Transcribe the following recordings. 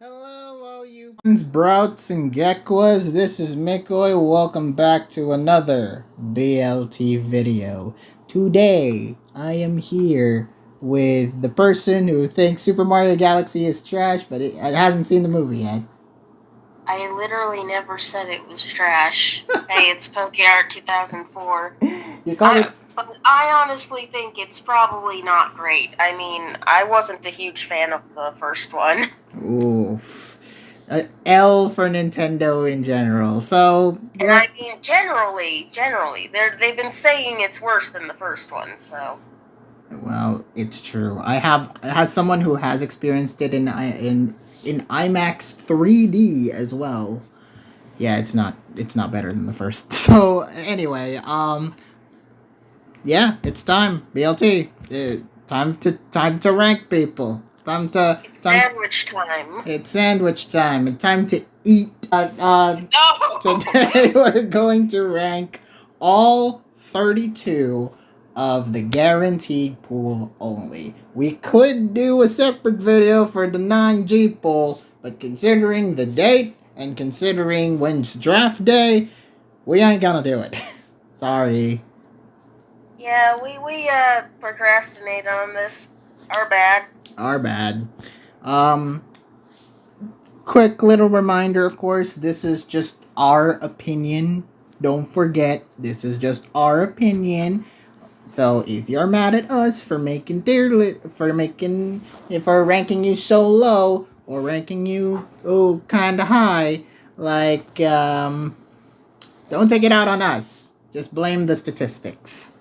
Hello, all you Brouts and Gekwas. This is Mikoy. Welcome back to another BLT video. Today, I am here with the person who thinks Super Mario Galaxy is trash, but it hasn't seen the movie yet. I literally never said it was trash. Hey, it's PokeArt 2004. You call it... But I honestly think it's probably not great. I mean, I wasn't a huge fan of the first one. Ooh. L for Nintendo in general. So, and I mean, generally, they've been saying it's worse than the first one. So, well, it's true. I had someone who has experienced it in IMAX 3D as well. Yeah, it's not better than the first. So anyway, yeah, it's time. BLT. Time to rank people. It's sandwich time. It's sandwich time. It's time to eat. No! Today we're going to rank all 32 of the guaranteed pool only. We could do a separate video for the non-G pool, but considering the date and considering when's draft day, we ain't gonna do it. Sorry. Yeah, we procrastinate on this. Our bad. Quick little reminder, of course, this is just our opinion. Don't forget, this is just our opinion. So if you're mad at us for ranking you so low or ranking you kind of high, like don't take it out on us. Just blame the statistics.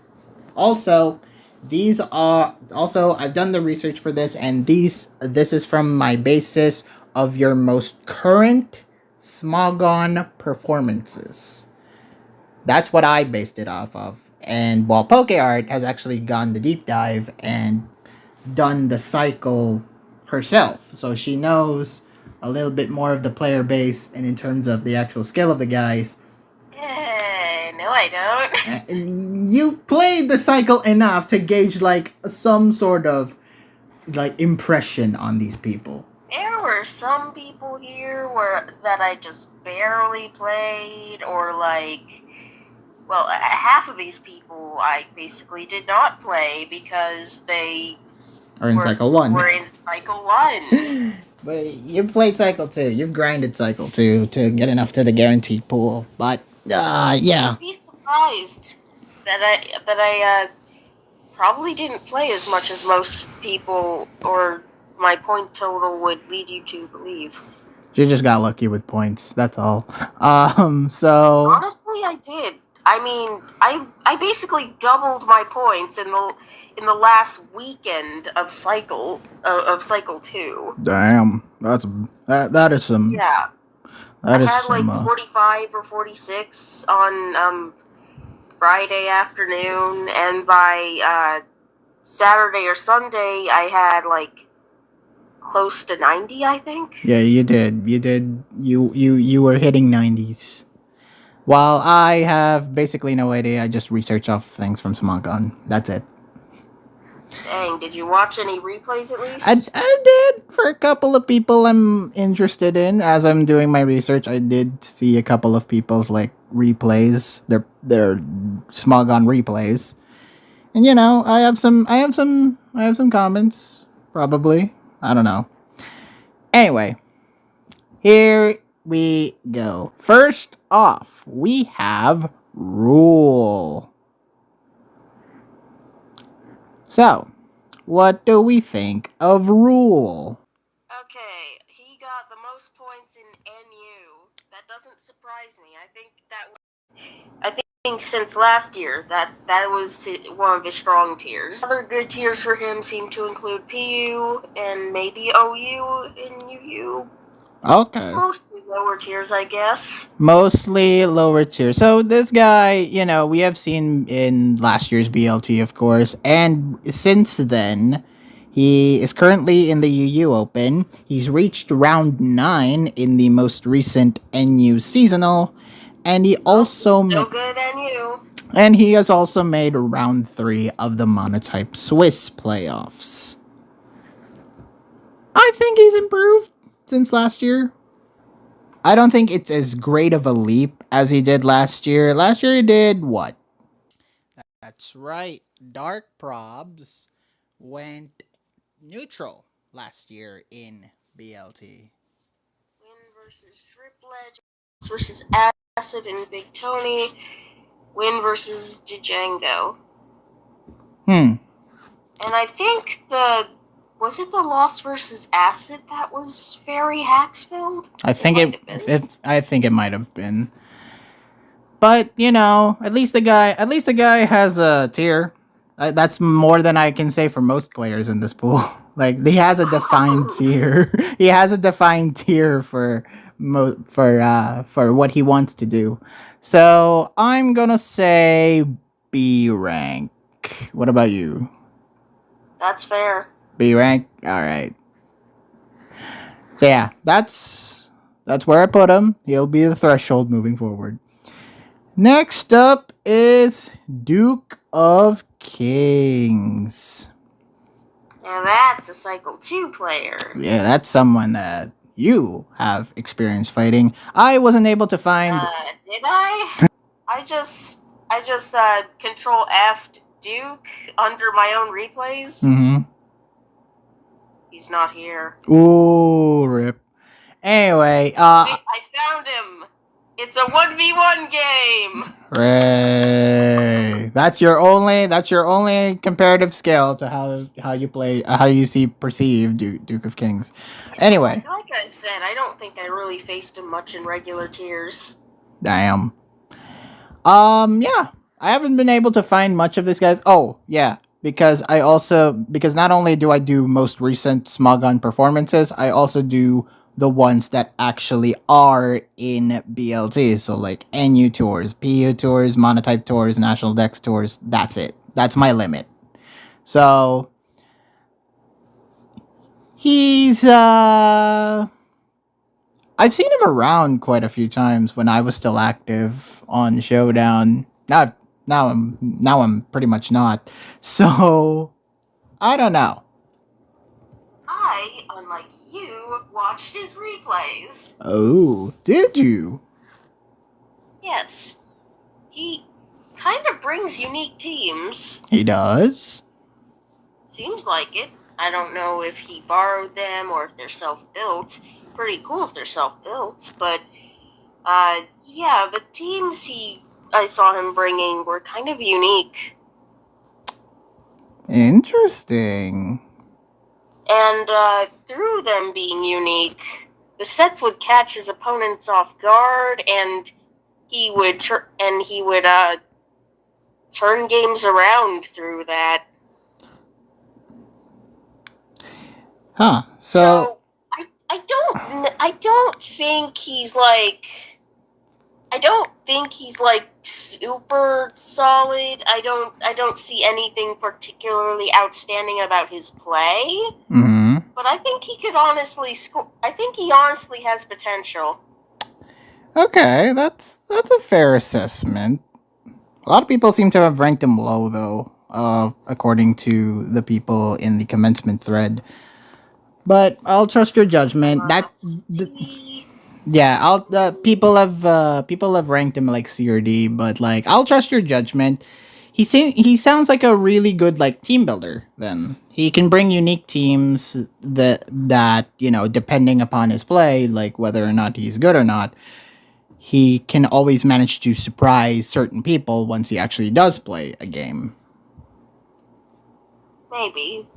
Also, I've done the research for this, and this is from my basis of your most current Smogon performances. That's what I based it off of. And while PokeArt has actually gone the deep dive and done the cycle herself, so she knows a little bit more of the player base and in terms of the actual skill of the guys. No, I don't. You played the cycle enough to gauge like some sort of like impression on these people. There were some people here that I just barely played, or like, well, half of these people I basically did not play because they are in Cycle 1. We're in Cycle 1. But you played Cycle 2. You've grinded Cycle 2 to get enough to the guaranteed pool. But yeah. You'd be surprised that I probably didn't play as much as most people, or my point total would lead you to believe. You just got lucky with points. That's all. So honestly, I did. I mean, I basically doubled my points in the last weekend of Cycle 2. Damn, that is some. Yeah. I had like 45 or 46 on Friday afternoon, and by Saturday or Sunday I had like close to 90, I think. Yeah, you did. You were hitting 90s. While I have basically no idea, I just research off things from Smogon. That's it. Dang, did you watch any replays at least? I did. For a couple of people I'm interested in. As I'm doing my research, I did see a couple of people's like replays. Their Smogon replays. And you know, I have some comments. Probably. I don't know. Anyway. Here we go. First off, we have Rule. So, what do we think of Rule? Okay, he got the most points in NU. That doesn't surprise me. I think since last year that was one of his strong tiers. Other good tiers for him seem to include PU and maybe OU and UU. Okay. Mostly lower tiers, I guess. Mostly lower tiers. So this guy, you know, we have seen in last year's BLT, of course, and since then, he is currently in the UU Open. He's reached round 9 in the most recent NU seasonal, and he also good NU. And he has also made round 3 of the Monotype Swiss playoffs. I think he's improved. since last year. I don't think it's as great of a leap as he did last year. Last year he did what? That's right. Dark Probs went neutral last year in BLT. Win versus Drip Legends versus Acid and Big Tony. Win versus Django. And I think was it the loss versus Acid that was very hacks filled? I think it might have been. But at least the guy has a tier. That's more than I can say for most players in this pool. Like he has a defined tier. He has a defined tier for what he wants to do. So I'm gonna say B rank. What about you? That's fair. B rank. All right. So yeah, that's where I put him. He'll be the threshold moving forward. Next up is Duke of Kings. Now that's a Cycle 2 player. Yeah, that's someone that you have experience fighting. I wasn't able to find... Did I? I just Control F Duke under my own replays. Mm-hmm. He's not here. Ooh, rip. Anyway, I found him. It's a 1v1 game. Ray. That's your only comparative skill to how you play, how you perceive Duke of Kings. Anyway, like I said, I don't think I really faced him much in regular tiers. Damn. Yeah, I haven't been able to find much of this guy's. Oh, yeah, because not only do I do most recent Smogon performances, I also do the ones that actually are in BLT. So like NU tours, PU tours, Monotype tours, National Dex tours. That's it. That's my limit. So he's I've seen him around quite a few times when I was still active on Showdown. Now I'm pretty much not. So I don't know. I, unlike you, watched his replays. Oh, did you? Yes. He kind of brings unique teams. He does? Seems like it. I don't know if he borrowed them or if they're self-built. Pretty cool if they're self-built, but yeah, the teams I saw him bringing were kind of unique. Interesting. And through them being unique, the sets would catch his opponents off guard, and he would turn games around through that. Huh. So I don't think he's like super solid. I don't see anything particularly outstanding about his play. Mm-hmm. But I think he could honestly score. I think he honestly has potential. Okay, that's a fair assessment. A lot of people seem to have ranked him low, though, according to the people in the commencement thread. But I'll trust your judgment. People have ranked him like C or D, but like I'll trust your judgment. He sounds like a really good like team builder. Then he can bring unique teams that depending upon his play, like whether or not he's good or not, he can always manage to surprise certain people once he actually does play a game. Maybe.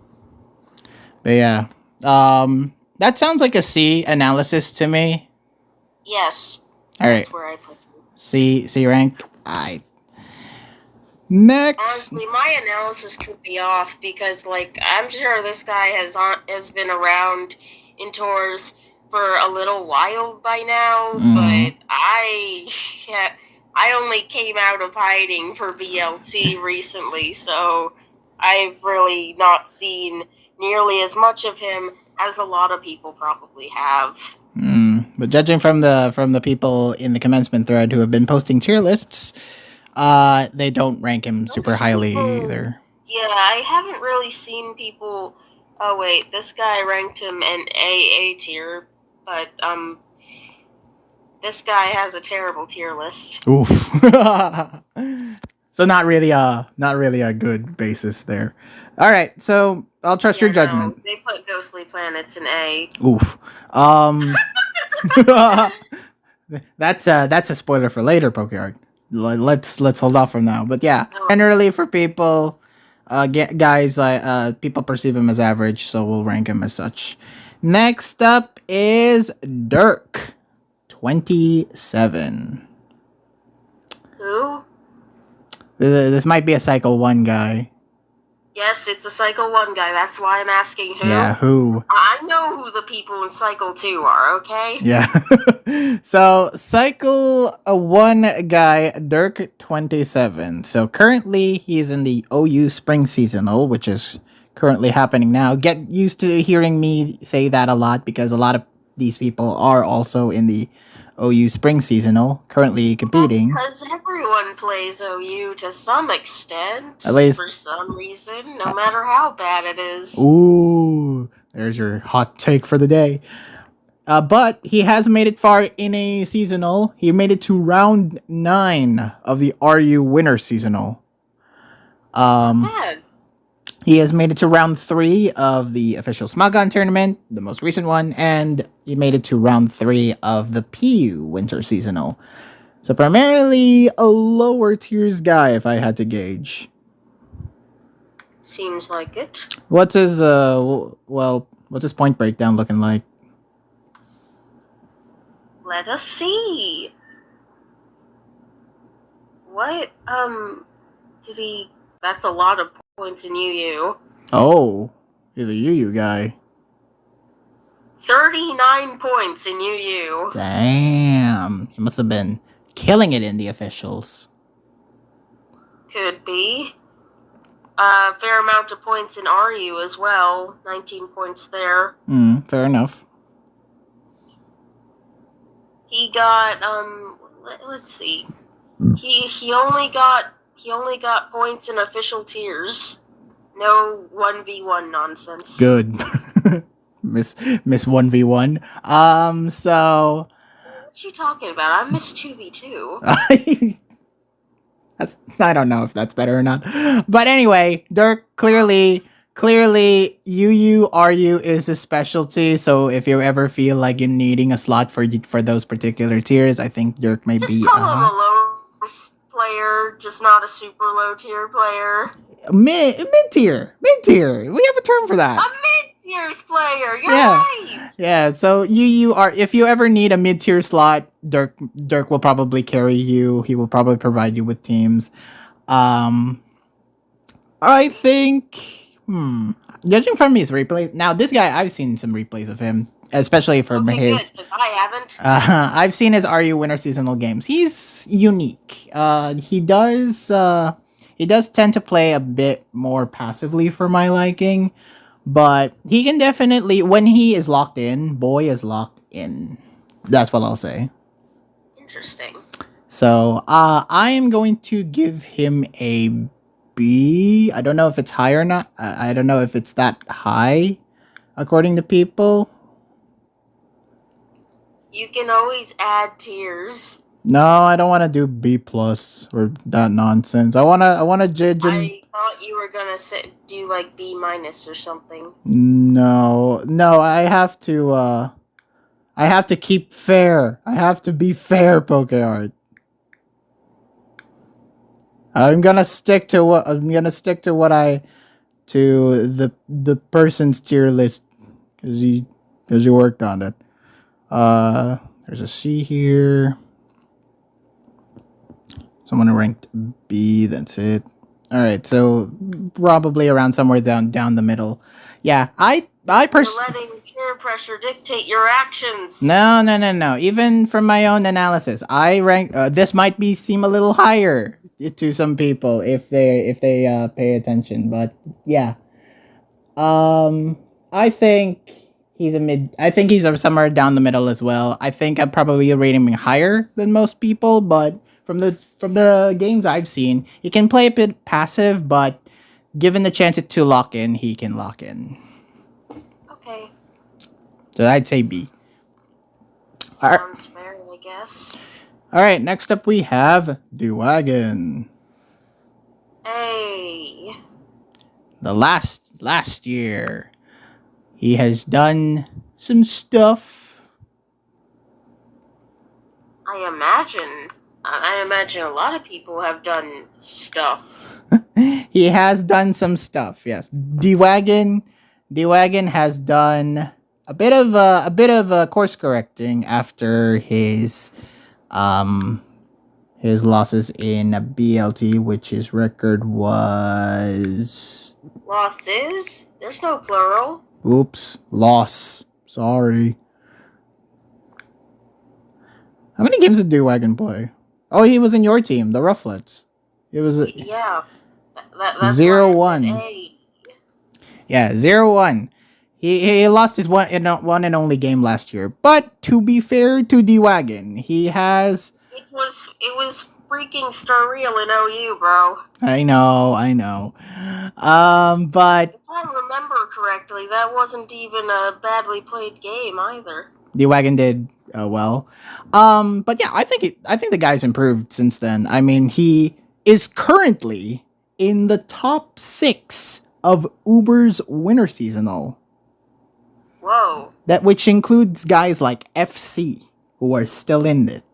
But yeah. That sounds like a C analysis to me. Yes. All right. That's where I put him. C rank. Next. Honestly, my analysis could be off because, like, I'm sure this guy has been around in tours for a little while by now, but I only came out of hiding for BLT recently, so I've really not seen nearly as much of him as a lot of people probably have. But judging from the people in the commencement thread who have been posting tier lists, they don't rank him super highly either. Yeah, I haven't really seen people. Oh wait, this guy ranked him in AA tier. but this guy has a terrible tier list. Oof. So not really a good basis there. All right, so I'll trust your judgment. No, they put Ghostly Planets in A. Oof. That's a spoiler for later, Pokeyard. Let's hold off for now. But yeah, generally for people, guys, people perceive him as average, so we'll rank him as such. Next up is Dirk, 27. Who? This might be a Cycle 1 guy. Yes, it's a Cycle 1 guy. That's why I'm asking who. Yeah, who? I know who the people in Cycle 2 are, okay? Yeah. So, Cycle 1 guy, Dirk, 27. So, currently, he's in the OU Spring Seasonal, which is currently happening now. Get used to hearing me say that a lot, because a lot of these people are also in the OU Spring Seasonal, currently competing. Because everyone plays OU to some extent, at least for some reason, no matter how bad it is. Ooh, there's your hot take for the day. But he has made it far in a seasonal. He made it to round 9 of the RU Winter Seasonal. He has made it to round 3 of the official Smogon tournament, the most recent one, and he made it to round 3 of the PU Winter Seasonal. So primarily a lower tiers guy, if I had to gauge. Seems like it. What's his what's his point breakdown looking like? Let us see. What did he? That's a lot of points in UU. Oh, he's a UU guy. 39 points in UU. Damn, he must have been killing it in the officials. Could be. Fair amount of points in RU as well. 19 points there. Fair enough. He got let's see. He only got points in official tiers. No 1v1 nonsense. Good. Miss 1v1. So what you talking about? I miss 2v2. I don't know if that's better or not. But anyway, Dirk, clearly UU RU is his specialty. So if you ever feel like you're needing a slot for those particular tiers, I think Dirk may be. Just call him a low player, just not a super low tier player. Mid tier. We have a term for that. A mid-tier player. You're right. Yeah. So if you ever need a mid-tier slot, Dirk will probably carry you. He will probably provide you with teams. I think. Judging from his replays, now this guy, I've seen some replays of him, especially from his. Good, 'cause I haven't. I've seen his RU Winter Seasonal games. He's unique. He does tend to play a bit more passively for my liking, but he can definitely, when he is locked in, boy is locked in. That's what I'll say. Interesting. So, I am going to give him a B. I don't know if it's high or not. I don't know if it's that high, according to people. You can always add tiers. No, I don't want to do B plus or that nonsense. I wanna judge him. I thought you were gonna do like B minus or something. No, I have to keep fair. I have to be fair, Pokeart. I'm gonna stick to the person's tier list because he worked on it. There's a C here. Someone ranked B. That's it. All right, so probably around somewhere down the middle. Yeah, I personally. You're letting peer pressure dictate your actions. No. Even from my own analysis, I rank. This might seem a little higher to some people if they pay attention, but yeah. I think he's a mid. I think he's somewhere down the middle as well. I think I'd probably rate him higher than most people, but from the games I've seen, he can play a bit passive, but given the chance to lock in, he can lock in. Okay. So I'd say B. Sounds fair, I guess. Alright, next up we have Duwagon. Hey. The last year, he has done some stuff. I imagine a lot of people have done stuff. He has done some stuff. Yes, D-Wagon has done a bit of course correcting after his losses in a BLT, which his record was. Losses? There's no plural. Oops, loss. Sorry. How many games did D-Wagon play? Oh, he was in your team, the Rufflets. It was Yeah. That's 0-1. Yeah, 0-1. He lost his one and only game last year. But to be fair to D-Wagon, he has. It was freaking surreal in OU, bro. I know. But if I remember correctly, that wasn't even a badly played game either. D-Wagon did well. But yeah, I think the guy's improved since then. I mean, he is currently in the top 6 of Uber's winter seasonal. Whoa. That which includes guys like FC who are still in it.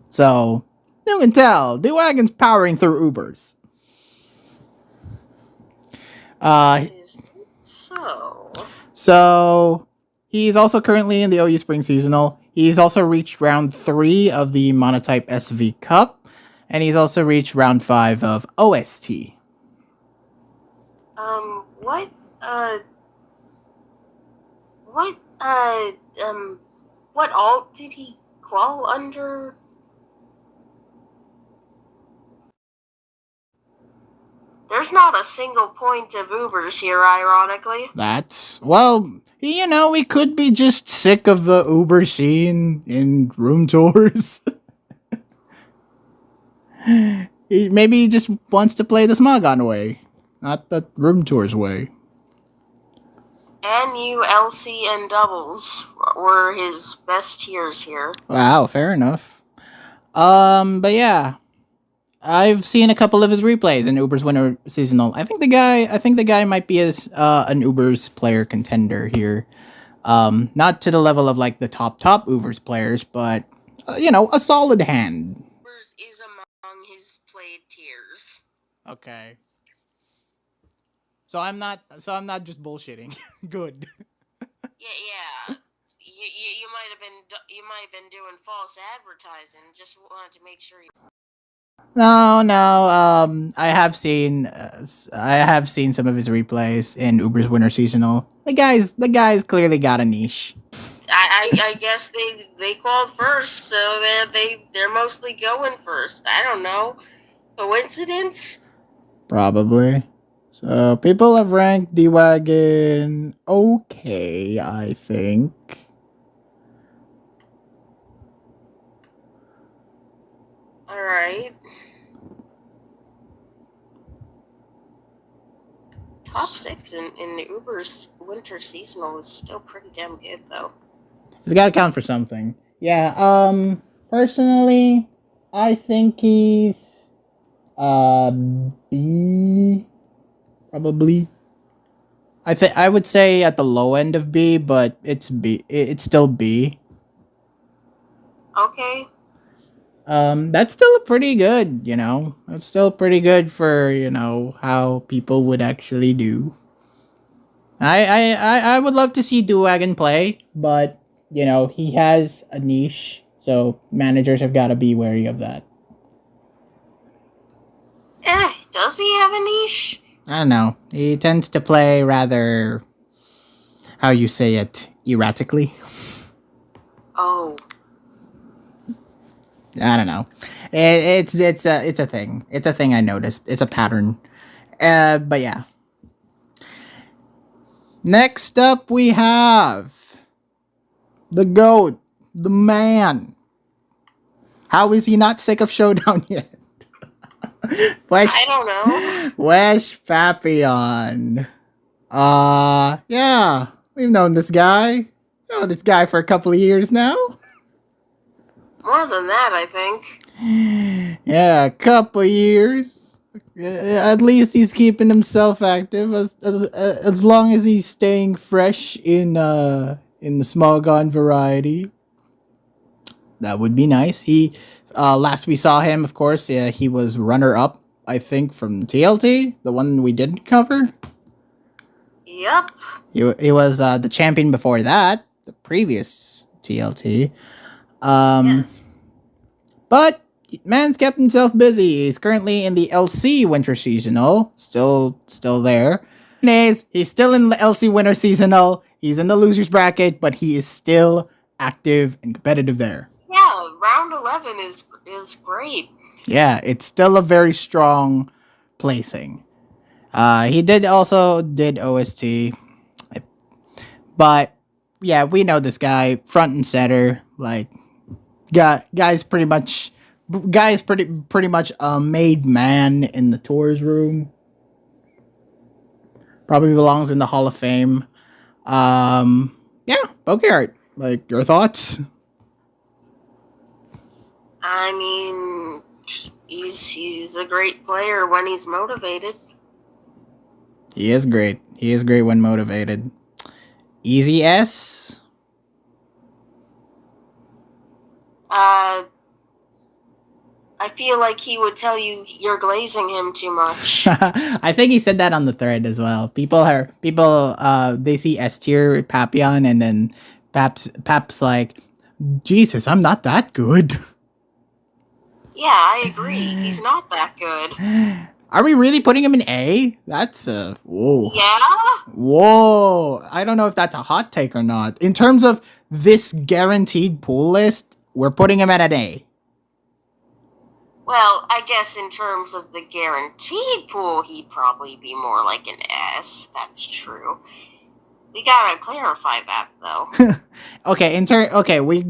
So you can tell D-Wagon's powering through Ubers. So he's also currently in the OU Spring Seasonal. He's also reached round 3 of the Monotype SV Cup, and he's also reached round 5 of OST. What alt did he qual under? There's not a single point of Ubers here, ironically. We could be just sick of the Uber scene in room tours. Maybe he just wants to play the Smogon way, not the room tours way. NULC and doubles were his best tiers here. Wow, fair enough. But yeah. I've seen a couple of his replays in Uber's Winter Seasonal. I think the guy might be an Uber's player contender here. Not to the level of like the top Uber's players, but a solid hand. Ubers is among his played tiers. Okay. So I'm not just bullshitting. Good. Yeah. You might have been doing false advertising. Just wanted to make sure you. No. I have seen some of his replays in Uber's Winter Seasonal. The guy's clearly got a niche. I guess they called first, so they're mostly going first. I don't know. Coincidence? Probably. So people have ranked D-Wagon okay, I think. Alright. Top 6 in the Uber's winter seasonal is still pretty damn good, though. It's got to count for something. Yeah. Personally, I think he's B, probably. I would say at the low end of B, but it's B. It's still B. Okay. That's still pretty good, That's still pretty good for, how people would actually do. I would love to see D-Wagon play, but, he has a niche, so managers have got to be wary of that. Does he have a niche? I don't know. He tends to play rather, how you say it, erratically. Oh. I don't know. It's a thing. It's a thing I noticed. It's a pattern. But yeah. Next up we have the GOAT, the man. How is he not sick of Showdown yet? I don't know. Wesh Papillon. Yeah. We've known this guy. For a couple of years now. More than that, I think. Yeah, a couple years. At least he's keeping himself active as long as he's staying fresh in the small gun variety. That would be nice. He last we saw him, of course, he was runner up, I think, from TLT, the one we didn't cover. Yep. He was the champion before that, the previous TLT. Yes. But man's kept himself busy. He's currently in the LC Winter Seasonal, still there. He's still in the LC Winter Seasonal. He's in the losers bracket, but he is still active and competitive there. Yeah, round 11 is great. Yeah, it's still a very strong placing. He did OST, but yeah, we know this guy front and center. Like, guy's pretty much a made man in the tours room. Probably belongs in the Hall of Fame. Yeah, Pokeart. Like, your thoughts? I mean, he's a great player when he's motivated. He is great. He is great when motivated. Easy S. I feel like he would tell you you're glazing him too much. I think he said that on the thread as well. People they see S tier Papillon and then Pap's like, Jesus, I'm not that good. Yeah, I agree. He's not that good. Are we really putting him in A? That's whoa. Yeah? Whoa. I don't know if that's a hot take or not. In terms of this guaranteed pool list, we're putting him at an A. Well, I guess in terms of the guaranteed pool, he'd probably be more like an S. That's true. We gotta clarify that, though. Okay, we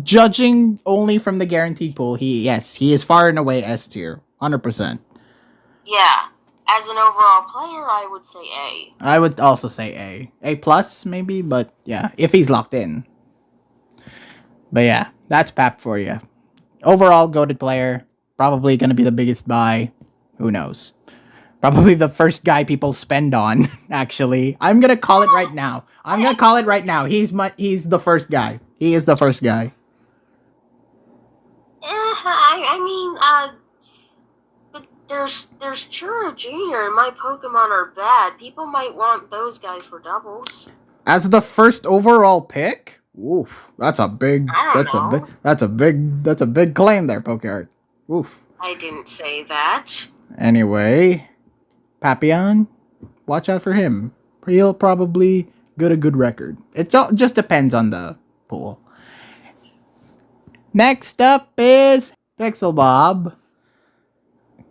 judging only from the guaranteed pool. He is far and away S tier, 100%. Yeah, as an overall player, I would say A. I would also say A plus maybe, but yeah, if he's locked in. But yeah, that's Pap for you. Overall, goated player, probably gonna be the biggest buy. Who knows? Probably the first guy people spend on. Actually, I'm gonna call it right now. He's the first guy. He is the first guy. But there's Churro Jr. and my Pokemon are bad. People might want those guys for doubles. As the first overall pick? Oof, that's a big claim there, Pokeart. Oof. I didn't say that. Anyway, Papillon, watch out for him. He'll probably get a good record. It just depends on the pool. Next up is Pixel Bob,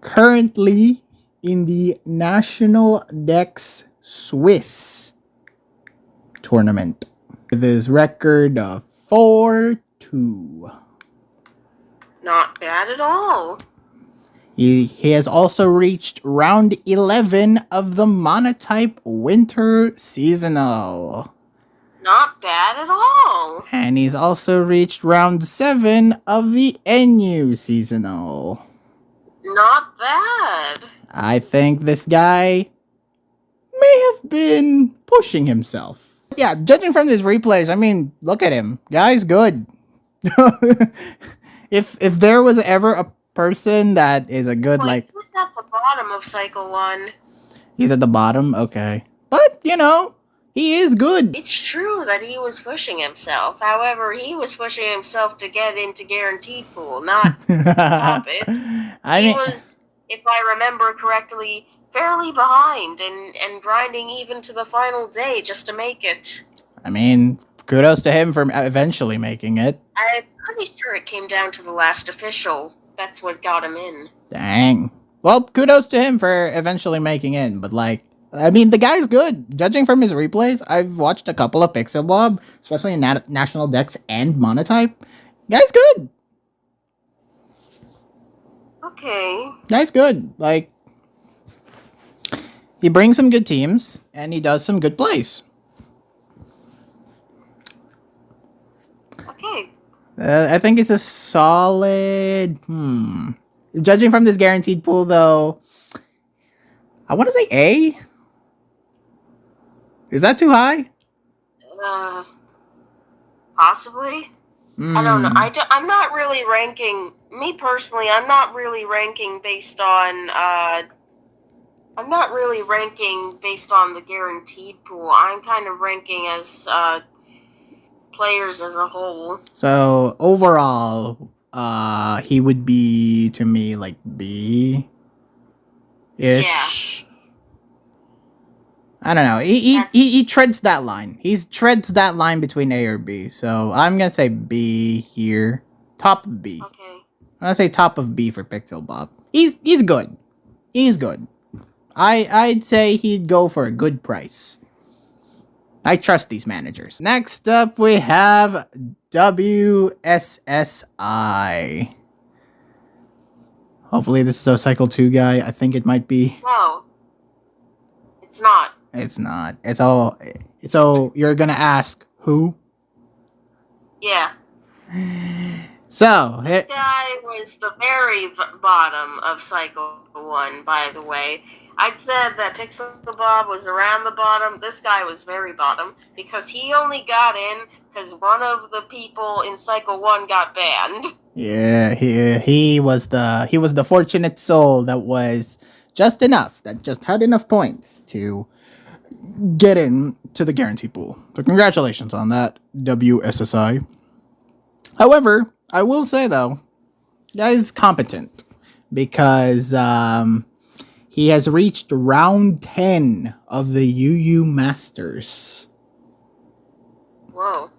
currently in the National Dex Swiss tournament with his record of 4-2. Not bad at all. He has also reached round 11 of the Monotype Winter Seasonal. Not bad at all. And he's also reached round 7 of the NU Seasonal. Not bad. I think this guy may have been pushing himself. Yeah, judging from his replays, I mean, look at him. Guy's good. If there was ever a person that is a good, like... Who's at the bottom of Cycle 1? He's at the bottom? Okay. But, he is good. It's true that he was pushing himself. However, he was pushing himself to get into Guaranteed Pool, not top it. He was, if I remember correctly, fairly behind and grinding even to the final day just to make it. I mean, kudos to him for eventually making it. I'm pretty sure it came down to the last official. That's what got him in. Dang. Well, kudos to him for eventually making it, but the guy's good. Judging from his replays, I've watched a couple of Pixel Bob, especially in National Dex and Monotype. Guy's good. Okay. Guy's good. He brings some good teams, and he does some good plays. Okay. I think it's a solid. Judging from this guaranteed pool, though, I want to say A. Is that too high? Possibly. I don't know. I'm not really ranking. Me personally, I'm not really ranking based on. I'm not really ranking based on the guaranteed pool. I'm kind of ranking as players as a whole. So overall, he would be to me like B ish. Yeah. I don't know. He treads that line. He treads that line between A or B. So I'm gonna say B here. Top of B. Okay. I'm gonna say top of B for Pixel Bob. He's good. He's good. I'd say he'd go for a good price. I trust these managers. Next up, we have WSSI. Hopefully this is a Cycle 2 guy. I think it might be. No. It's not. It's not. It's all. So you're gonna ask who? Yeah. So this guy was the very bottom of Cycle 1, by the way. I'd said that Pixel Bob was around the bottom. This guy was very bottom because he only got in because one of the people in Cycle 1 got banned. Yeah, he was the fortunate soul that was just enough, that just had enough points to get in to the guarantee pool. So congratulations on that, WSSI. However, I will say though, guy's competent because he has reached round 10 of the UU Masters. Whoa.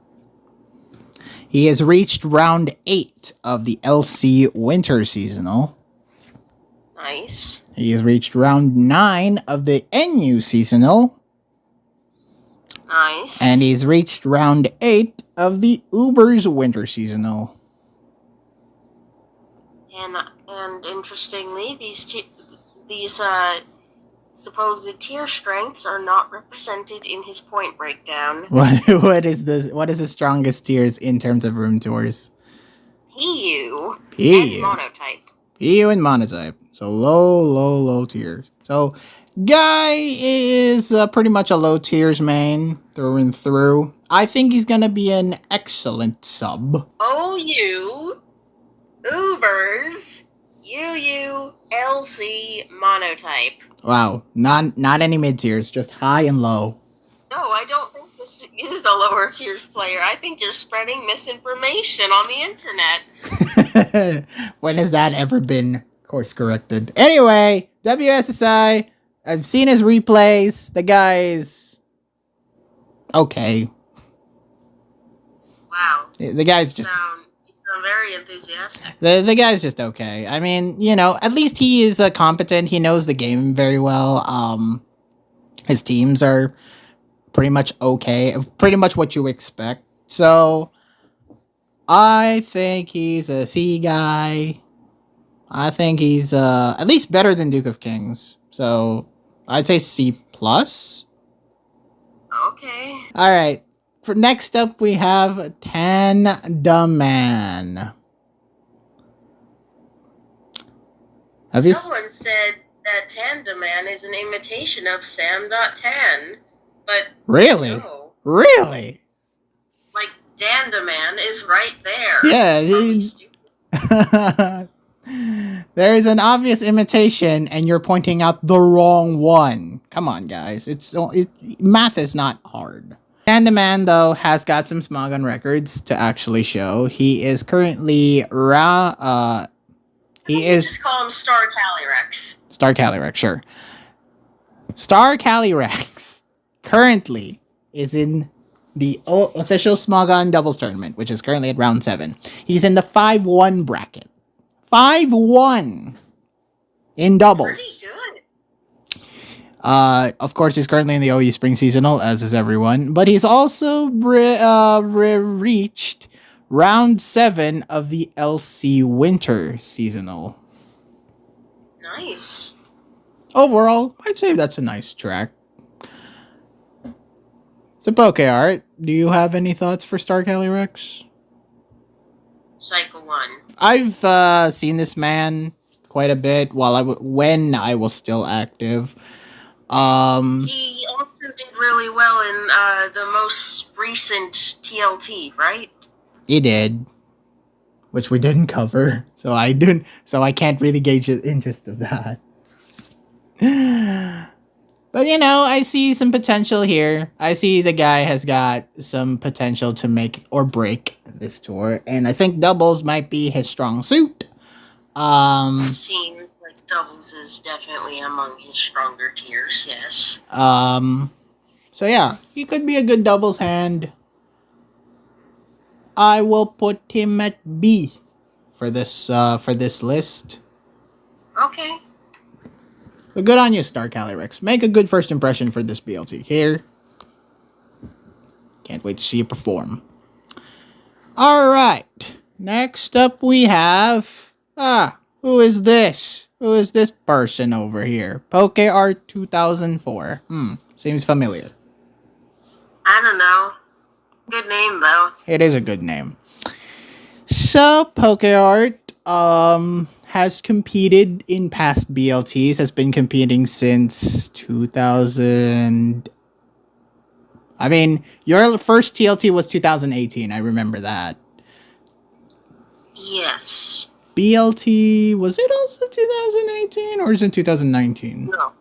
He has reached round 8 of the LC Winter Seasonal. Nice. He has reached round 9 of the NU Seasonal. Nice. And he's reached round 8 of the Uber's Winter Seasonal. And interestingly, these supposed tier strengths are not represented in his point breakdown. What is the strongest tiers in terms of room tours? PU and Monotype. PU and Monotype. So low tiers. So guy is pretty much a low tiers main through and through. I think he's gonna be an excellent sub. OU, Ubers, UU, LC, Monotype. Wow, not any mid tiers, just high and low. No, I don't think this is a lower tiers player. I think you're spreading misinformation on the internet. When has that ever been course corrected? Anyway, WSSI, I've seen his replays. The guy's okay. Wow. The guy's just... You sound very enthusiastic. The guy's just okay. I mean, at least he is competent. He knows the game very well. His teams are pretty much okay. Pretty much what you expect. So, I think he's a C guy. I think he's at least better than Duke of Kings. So, I'd say C+. Okay. Alright. For next up, we have Tandaman. Someone said that Tandaman is an imitation of Sam.Tan, but... Really? No. Really? Like, Dandaman is right there. Yeah. There's an obvious imitation, and you're pointing out the wrong one. Come on, guys. Math is not hard. Tandaman, though, has got some Smogon records to actually show. He is currently just call him Star Calyrex. Star Calyrex, sure. Star Calyrex currently is in the official Smogon doubles tournament, which is currently at round 7. He's in the 5-1 bracket. 5-1 in doubles. Pretty good. Of course, he's currently in the OU Spring Seasonal, as is everyone. But he's also reached round 7 of the LC Winter Seasonal. Nice. Overall, I'd say that's a nice track. So, PokeArt, do you have any thoughts for Star Calyrex? Cycle 1. I've seen this man quite a bit when I was still active. He also did really well in the most recent TLT, right? He did, which we didn't cover, so I can't really gauge the interest of that. But I see some potential here. I see the guy has got some potential to make or break this tour, and I think doubles might be his strong suit. Seems like doubles is definitely among his stronger tiers, yes. So yeah, he could be a good doubles hand. I will put him at B for this list. Okay. But good on you, Star Calyrex. Make a good first impression for this BLT here. Can't wait to see you perform. Alright. Next up we have... who is this? Who is this person over here? PokeArt 2004. Seems familiar. I don't know. Good name, though. It is a good name. So, PokeArt, has competed in past BLTs, has been competing since 2000. I mean, your first TLT was 2018, I remember that. Yes. BLT, was it also 2018 or is it 2019? No.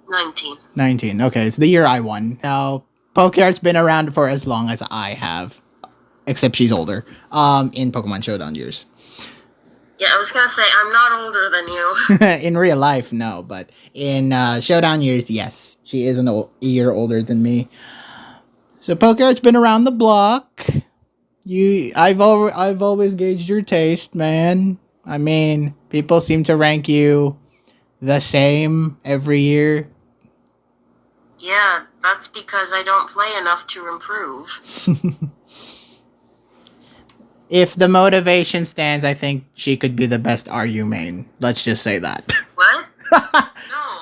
19. 19, okay, it's the year I won. Now, PokeArt's been around for as long as I have, except she's older, in Pokemon Showdown years. Yeah, I was gonna say, I'm not older than you. In real life, no, but in Showdown years, yes. She is a year older than me. So PokeArt's been around the block. I've always gauged your taste, man. I mean, people seem to rank you the same every year. Yeah, that's because I don't play enough to improve. If the motivation stands, I think she could be the best RU main. Let's just say that. What? No.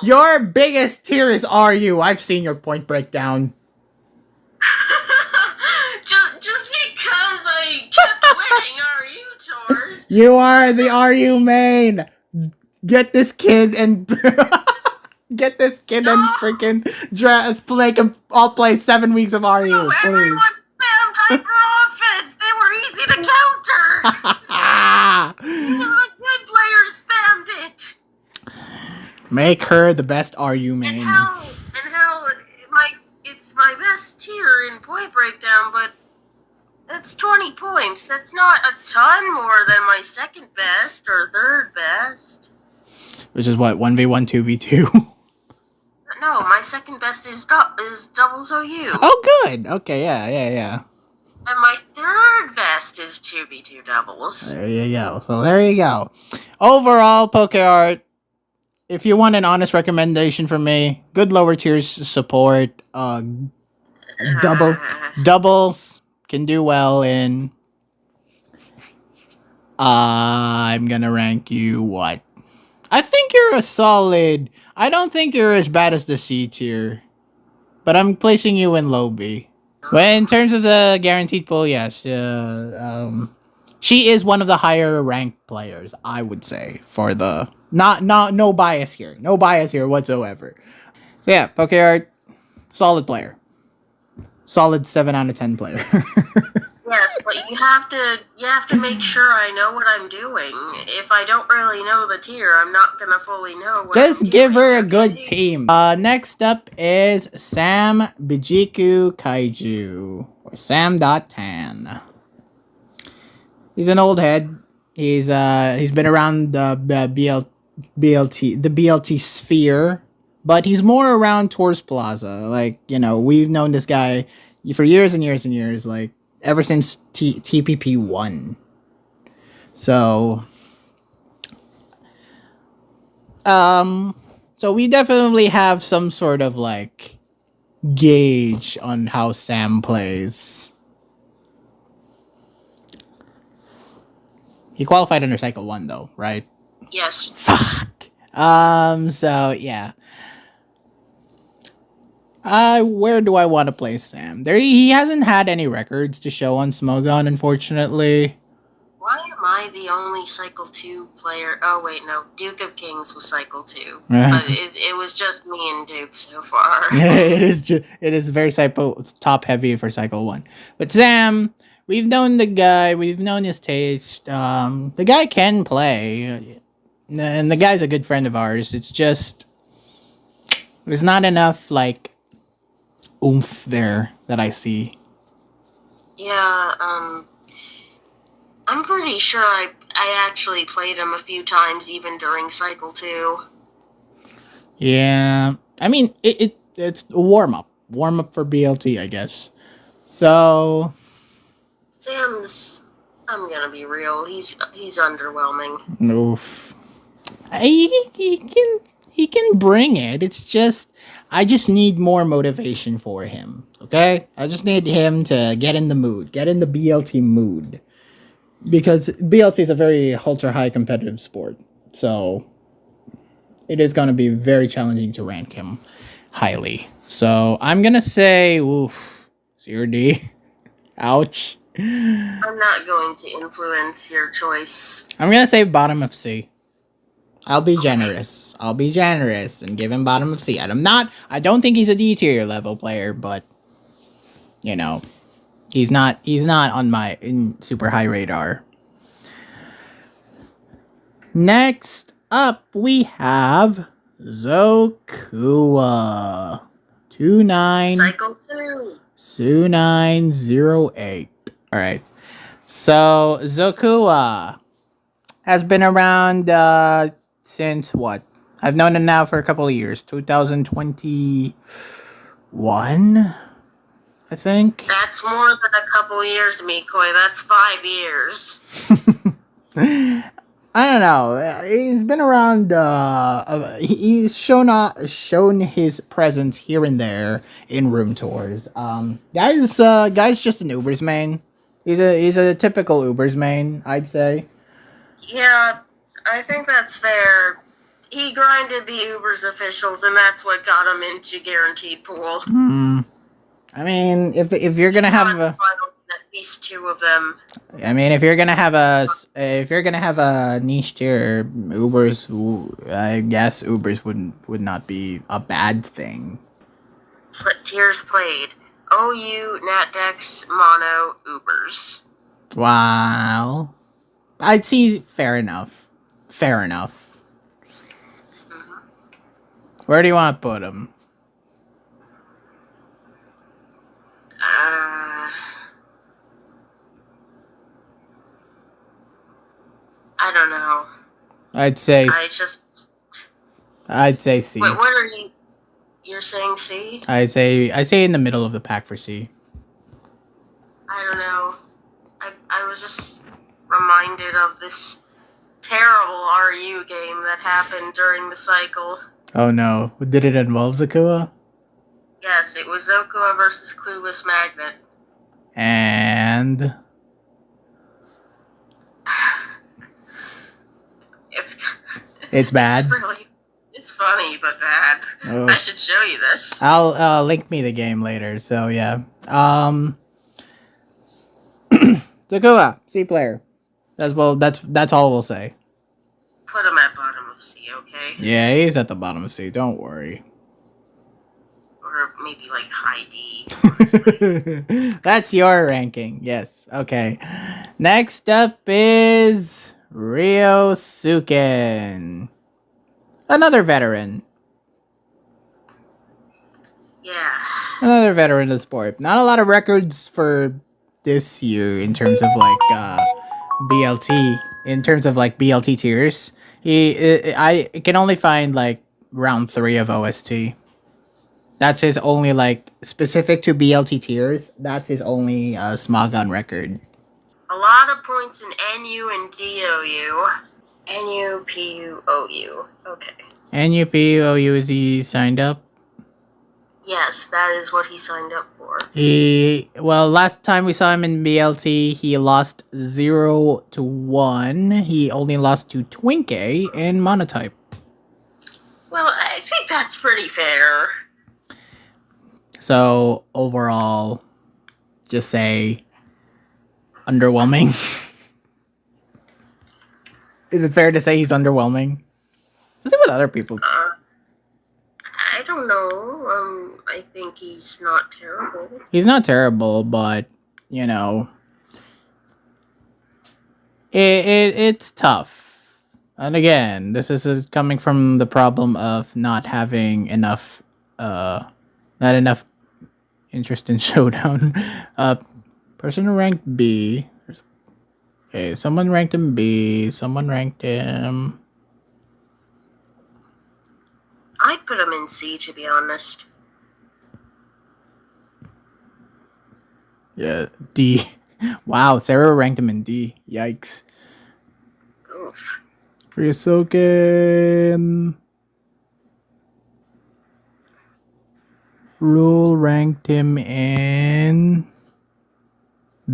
Your biggest tier is RU. I've seen your point breakdown. just because I kept winning RU tours. You are the RU main. Get this kid and freaking make him all play 7 weeks of RU, no, please. everyone spammed hyper offense. They were easy to counter. Even the good players spammed it. Make her the best RU main. And how it's my best tier in point breakdown, but that's 20 points. That's not a ton more than my second best or third best. Which is what, 1v1, 2v2? No, my second best is doubles OU. Oh, good. Okay, yeah. And my third best is 2v2 doubles. There you go. So there you go. Overall, PokeArt, if you want an honest recommendation from me, good lower tiers support. Doubles can do well in. I'm gonna rank you what? I think you're a solid. I don't think you're as bad as the C tier, but I'm placing you in low B. Well, in terms of the guaranteed pool, yes. She is one of the higher ranked players, I would say, for the no bias here. No bias here whatsoever. So yeah, PokeArt, solid player. Solid 7 out of 10 player. Yes, but you have to make sure I know what I'm doing. If I don't really know the tier, I'm not gonna fully know what Just I'm give doing. her a good team. Next up is Sam Bijiku Kaiju, or Sam.Tan. He's an old head. He's been around the BLT sphere, but he's more around Tours Plaza. Like, we've known this guy for years and years and years, like ever since TPP 1. So we definitely have some sort of like gauge on how Sam plays. He qualified under Cycle 1 though, right? Yes. Fuck. So yeah. Where do I want to place Sam? He hasn't had any records to show on Smogon, unfortunately. Why am I the only Cycle 2 player? Oh, wait, no. Duke of Kings was Cycle 2. But it was just me and Duke so far. it is very top heavy for Cycle 1. But Sam, we've known the guy, we've known his taste. The guy can play, and the guy's a good friend of ours. It's just there's not enough like oomph there that I see. Yeah, I'm pretty sure I actually played him a few times even during Cycle 2. Yeah, I mean it's a warm up for BLT, I guess. So Sam's, I'm gonna be real, he's underwhelming. oof. He can bring it. It's just I just need more motivation for him. Okay, I just need him to get in the mood, get in the BLT mood, because BLT is a very ultra high competitive sport. So it is going to be very challenging to rank him highly. So I'm gonna say, oof, CRD. Ouch. I'm not going to influence your choice. I'm gonna say bottom of C. I'll be generous. I'll be generous and give him bottom of C. I don't think he's a D tier level player, but you know, he's not on my super high radar. Next up we have Zokua. 2908. Alright. So Zokua has been around since what? I've known him now for a couple of years. 2021, I think. That's more than a couple of years, Mikoi. That's 5 years. I don't know. He's been around. He's shown his presence here and there in room tours. Guy's just an Ubers main. He's a typical Ubers main, I'd say. Yeah, I think that's fair. He grinded the Ubers officials, and that's what got him into Guaranteed Pool. I mean, if you're gonna have at least 2 of them. I mean, if you're gonna have a niche tier, Ubers, I guess Ubers would not be a bad thing. Tiers played: OU, NatDex, Mono, Ubers. Wow. I'd see fair enough. Mm-hmm. Where do you want to put him? I don't know. I'd say C. Wait, what are you? You're saying C? I say in the middle of the pack for C. I don't know. I was just reminded of this terrible RU game that happened during the cycle. Oh no. Did it involve Zokua? Yes, it was Zokua versus Clueless Magnet. And it's bad. It's funny but bad. Oh. I should show you this. I'll link me the game later. So yeah. Zokua, C player. That's all we'll say. Put him at bottom of C, okay? Yeah, he's at the bottom of C. Don't worry. Or maybe like high D. That's your ranking. Yes. Okay. Next up is Ryosuken. Another veteran. Yeah. Another veteran of the sport. Not a lot of records for this year in terms of like BLT. In terms of like BLT tiers. I can only find like round 3 of OST. That's his only, like, specific to BLT tiers, that's his only Smogon record. A lot of points in NU and DOU. NU, PU, OU. Okay. NU, PU, OU, is he signed up? Yes, that is what he signed up for. Last time we saw him in BLT, he lost 0-1. He only lost to Twinkie in Monotype. Well, I think that's pretty fair. So, overall, just say underwhelming. Is it fair to say he's underwhelming? Let's see what other people. I don't know. I think he's not terrible. He's not terrible, but you know, it's tough. And again, this is coming from the problem of not having enough, not enough interest in Showdown. Person ranked B. Okay, someone ranked him B. Someone ranked him. I'd put him in C, to be honest. Yeah, D. Wow, Sarah ranked him in D. Yikes. Oof. Ryosoken. Rule ranked him in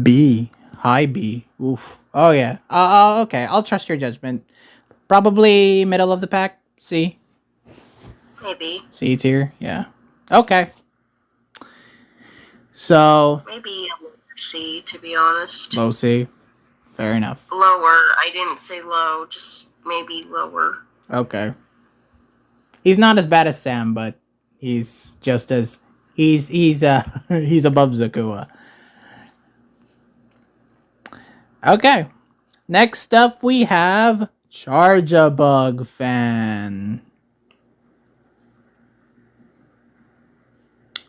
B. High B. Oof. Oh, yeah. Okay, I'll trust your judgment. Probably middle of the pack. C. Maybe. C tier. Yeah. Okay. So. Maybe a lower C, to be honest. Low C. Fair enough. Lower. I didn't say low, just maybe lower. Okay. He's not as bad as Sam, but he's just as he's he's above Zakua. Okay. Next up we have Charjabug Fan.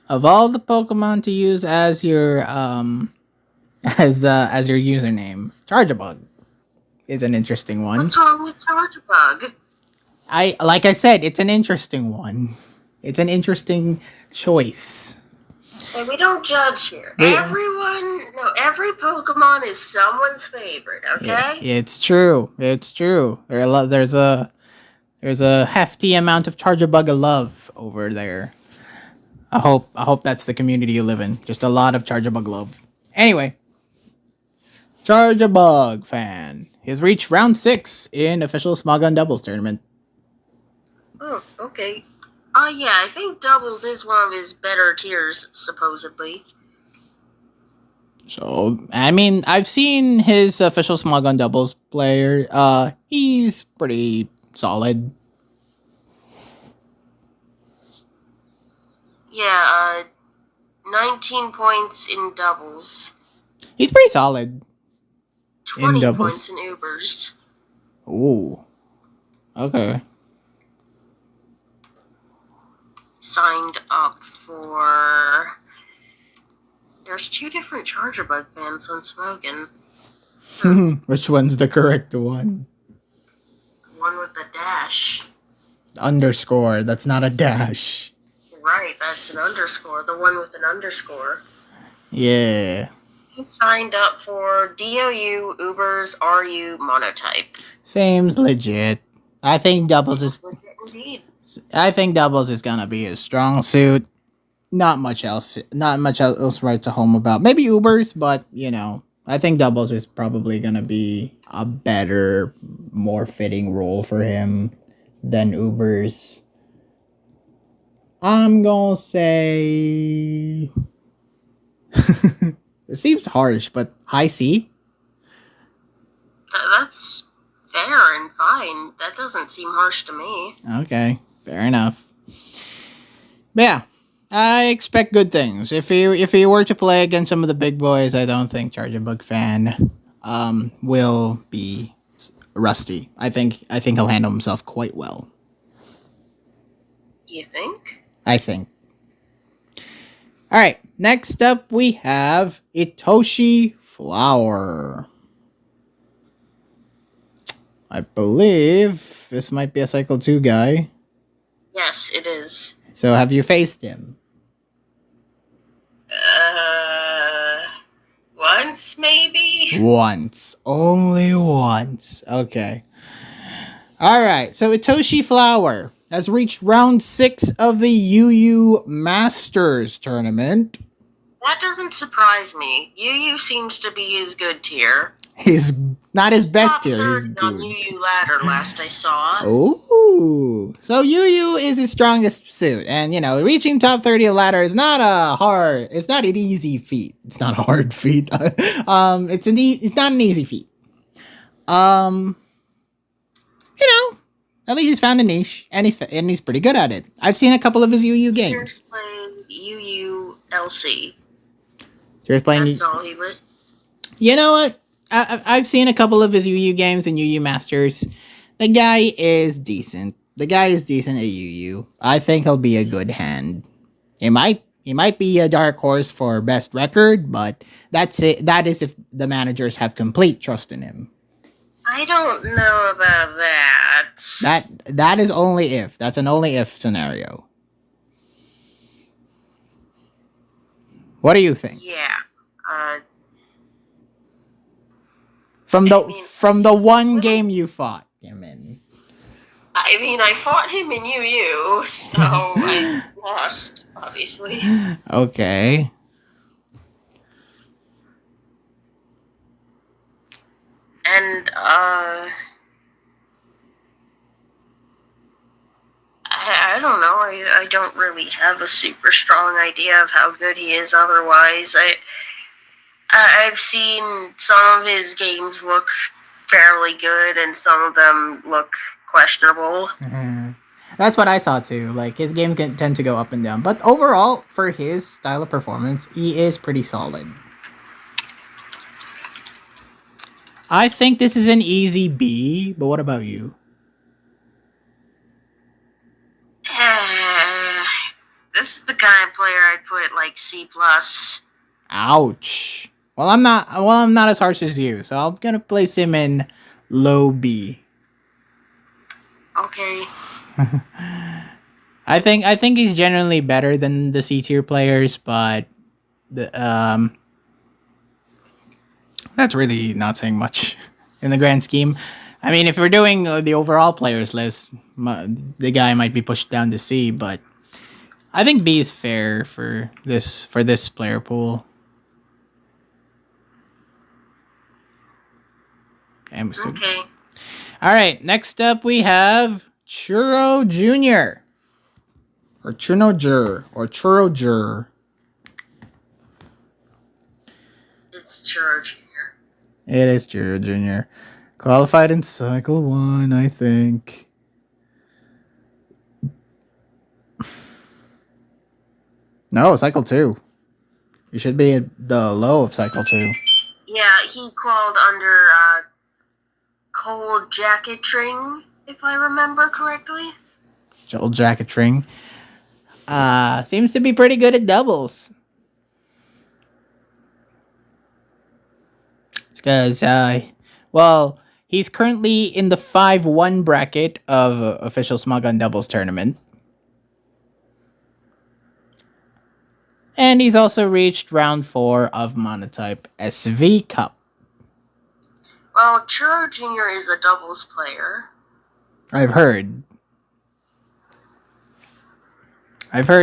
Of all the Pokemon to use as your as your username, Charjabug is an interesting one. What's wrong with Charjabug? Like I said, it's an interesting one. It's an interesting choice. Hey, we don't judge here. Every Pokemon is someone's favorite, okay? Yeah, it's true. It's true. There's a hefty amount of Charjabug love over there. I hope that's the community you live in. Just a lot of Charjabug love. Anyway, Charjabug Fan has reached round 6 in official Smogon Doubles tournament. Oh, okay. Yeah, I think Doubles is one of his better tiers, supposedly. So, I mean, I've seen his official Smogon Doubles player. He's pretty solid. Yeah, 19 points in doubles. He's pretty solid. 20 in doubles. points in Ubers. Ooh. Okay. Signed up for... There's 2 different Charjabug fans on Smogon. Which one's the correct one? One with the dash. Underscore. That's not a dash. Right, that's an underscore. The one with an underscore. Yeah. He signed up for DOU, Ubers, RU, Monotype. Seems legit. I think doubles is. Legit indeed. I think doubles is gonna be his strong suit. Not much else. Not much else right to home about. Maybe Ubers, but you know, I think doubles is probably gonna be a better, more fitting role for him than Ubers. I'm gonna say it seems harsh, but high C. That's fair and fine. That doesn't seem harsh to me. Okay, fair enough. But yeah, I expect good things. If he were to play against some of the big boys, I don't think Charjabug Fan will be rusty. I think he'll handle himself quite well. You think? I think. Alright, next up we have Itoshi Flower. I believe this might be a Cycle 2 guy. Yes, it is. So have you faced him? Once maybe? Once. Only once. Okay. Alright, so Itoshi Flower has reached round 6 of the UU Masters tournament. That doesn't surprise me. UU seems to be his good tier. He's not his best tier, he's Top 3rd on good. UU ladder last I saw. Ooh. So UU is his strongest suit. And, you know, reaching top 30 of ladder is not it's not an easy feat. It's not a hard feat. It's not an easy feat. At least he's found a niche, and he's pretty good at it. I've seen a couple of his UU games. He's playing UULC. So he's playing. That's all he was. You know what? I've seen a couple of his UU games and UU Masters. The guy is decent. The guy is decent at UU. I think he'll be a good hand. He might be a dark horse for best record, but that's it. That is if the managers have complete trust in him. I don't know about that. That is only if. That's an only if scenario. What do you think? Yeah. From the one game you fought him in. I mean, I fought him in UU, so I lost, obviously. Okay. And, I don't know. I don't really have a super strong idea of how good he is otherwise. I've seen some of his games look fairly good, and some of them look questionable. Mm-hmm. That's what I thought too. Like, his game can tend to go up and down. But overall, for his style of performance, he is pretty solid. I think this is an easy B, but what about you? This is the kind of player I'd put like C+. Ouch. Well, I'm not as harsh as you, so I'm gonna place him in low B. Okay. I think he's generally better than the C tier players, but that's really not saying much in the grand scheme. I mean, if we're doing the overall players list, the guy might be pushed down to C, but I think B is fair for this player pool. Okay. All right, next up we have Churro Jr. Or Churro Jr. or Churro Jr. It's Churro Jr. It is Churro Jr. Qualified in Cycle 1, I think. No, Cycle 2. You should be at the low of Cycle 2. Yeah, he qualified under Cold Jacket Tring, if I remember correctly. Cold Jacket Tring. Seems to be pretty good at doubles. It's because, well, he's currently in the 5-1 bracket of official Small Gun Doubles tournament. And he's also reached round 4 of Monotype SV Cup. Well, Churro Jr. is a doubles player. I've heard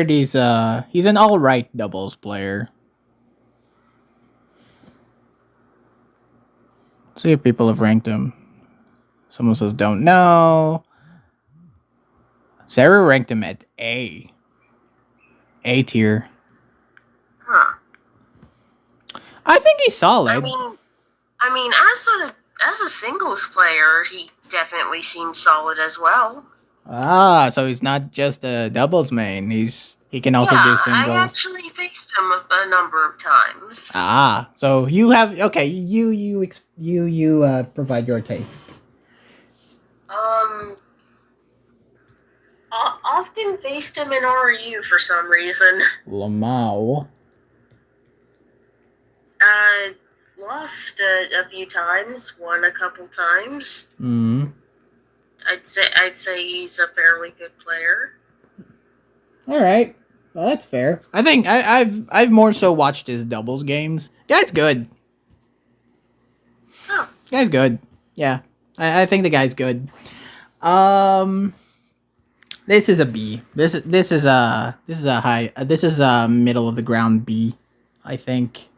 he's an alright doubles player. See if people have ranked him. Someone says don't know. Sarah ranked him at A tier. Huh. I think he's solid. I mean, as a singles player, he definitely seems solid as well. So he's not just a doubles main. He can also do singles. I actually faced him a number of times. So you have you provide your taste. Often faced him in RU for some reason. Lamau. Lost a few times, won a couple times. Hmm. I'd say he's a fairly good player. All right. Well, that's fair. I think I've more so watched his doubles games. Guy's good. Oh. Guy's good. Yeah. I think the guy's good. This is a B. This is a high. This is a middle of the ground B, I think.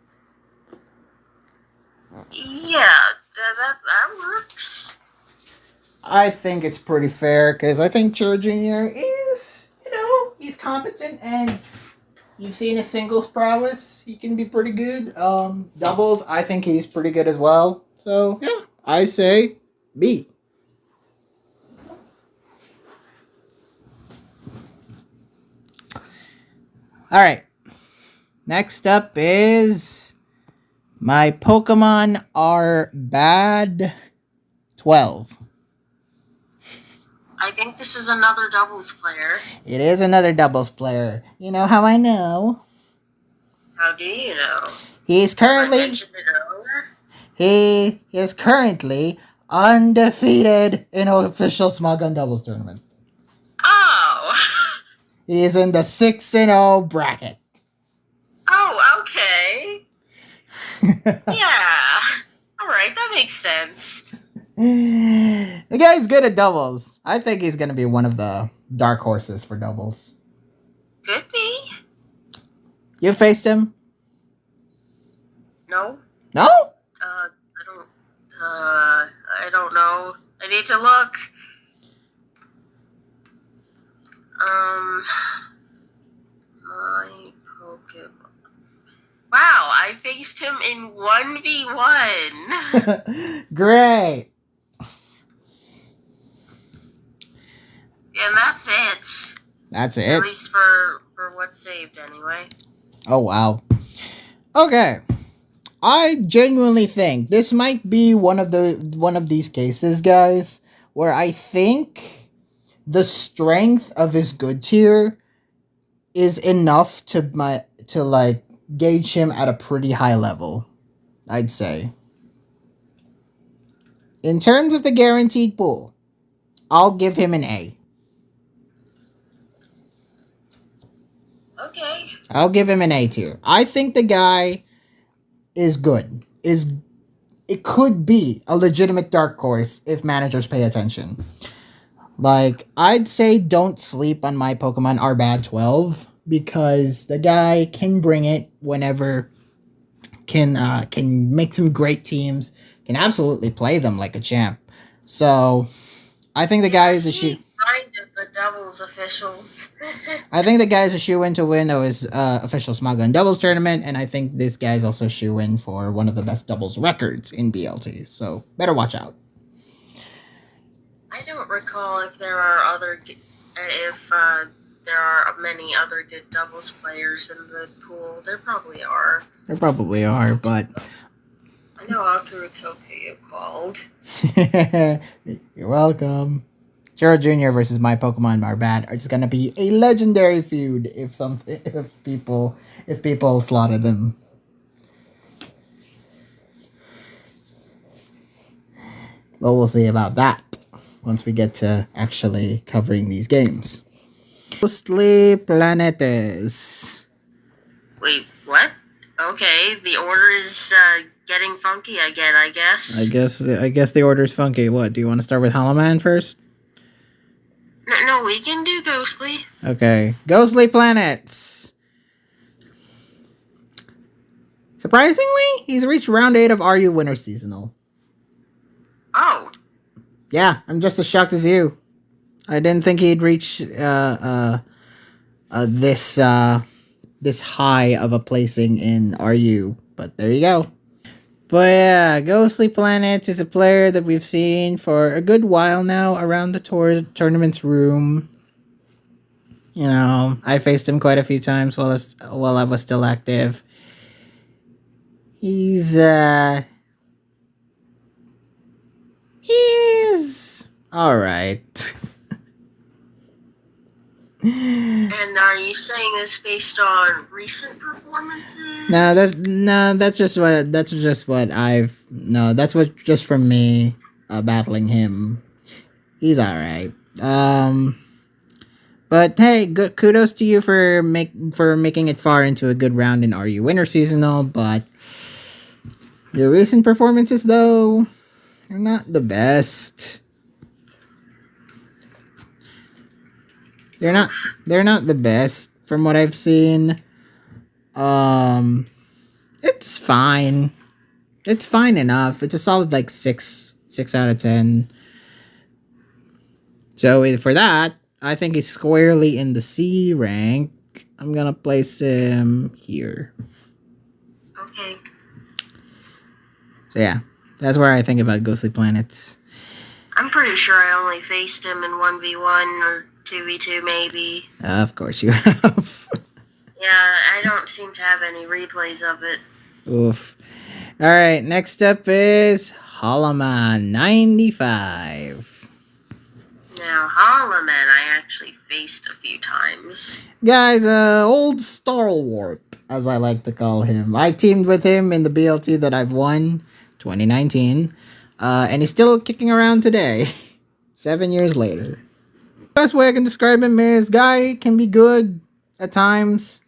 Yeah, that works. I think it's pretty fair because I think Churro Jr. is, he's competent and you've seen his singles prowess. He can be pretty good. Doubles, I think he's pretty good as well. So, yeah, I say B. Alright. Next up is my Pokemon are bad 12. I think this is another doubles player. It is another doubles player. You know how I know? How do you know? He is currently undefeated in an official Smogon doubles tournament. Oh. He is in the 6-0 bracket. Oh, okay. Yeah. Alright, that makes sense. The guy's good at doubles. I think he's going to be one of the dark horses for doubles. Could be. You faced him? No. No? I don't know. I need to look. My Pokemon. Wow, I faced him in 1v1. Great. And that's it. That's it? At least for what's saved, anyway. Oh, wow. Okay. I genuinely think this might be one of these cases, guys, where I think the strength of his good tier is enough to gauge him at a pretty high level, I'd say. In terms of the guaranteed pool, I'll give him an A. Okay. I'll give him an A tier. I think the guy is good. It could be a legitimate dark horse if managers pay attention. Like, I'd say don't sleep on my Pokemon are bad 12 because the guy can bring it whenever, can make some great teams, can absolutely play them like a champ. So, I think the guy is a shoe. The doubles officials. I think the guy's a shoe-in to win his official Smogon doubles tournament, and I think this guy's also shoe-in for one of the best doubles records in BLT. So better watch out. I don't recall if there are many other good doubles players in the pool. There probably are. There probably are, but I know Akuru Kokuyu called. You're welcome. Chiro Jr. versus my Pokemon are bad are just gonna be a legendary feud if people slotted them. Well, we'll see about that once we get to actually covering these games. Mostly Planetes. Wait, what? Okay, the order is getting funky again, I guess. I guess the order's funky. What, do you want to start with Holoman first? No, we can do Ghostly. Okay. Ghostly Planets. Surprisingly, he's reached round 8 of RU Winter Seasonal. Oh. Yeah, I'm just as shocked as you. I didn't think he'd reach this high of a placing in RU, but there you go. But yeah, Ghostly Planets is a player that we've seen for a good while now around the tournament's room. You know, I faced him quite a few times while I was still active. He's alright. And are you saying this based on recent performances? That's just from me battling him. He's alright. But hey, good kudos to you for making it far into a good round in RU Winter Seasonal, but your recent performances though are not the best. They're not the best from what I've seen. It's fine. It's fine enough. It's a solid like 6 out of 10. So for that, I think he's squarely in the C rank. I'm gonna place him here. Okay. So yeah, that's where I think about Ghostly Planets. I'm pretty sure I only faced him in 1v1 or 2v2 maybe. Of course you have. Yeah, I don't seem to have any replays of it. Oof. Alright, next up is Holoman 95. Now, Holloman I actually faced a few times. Guys, old Starwarp, as I like to call him. I teamed with him in the BLT that I've won, 2019. And he's still kicking around today, 7 years later. Best way I can describe him is guy can be good at times,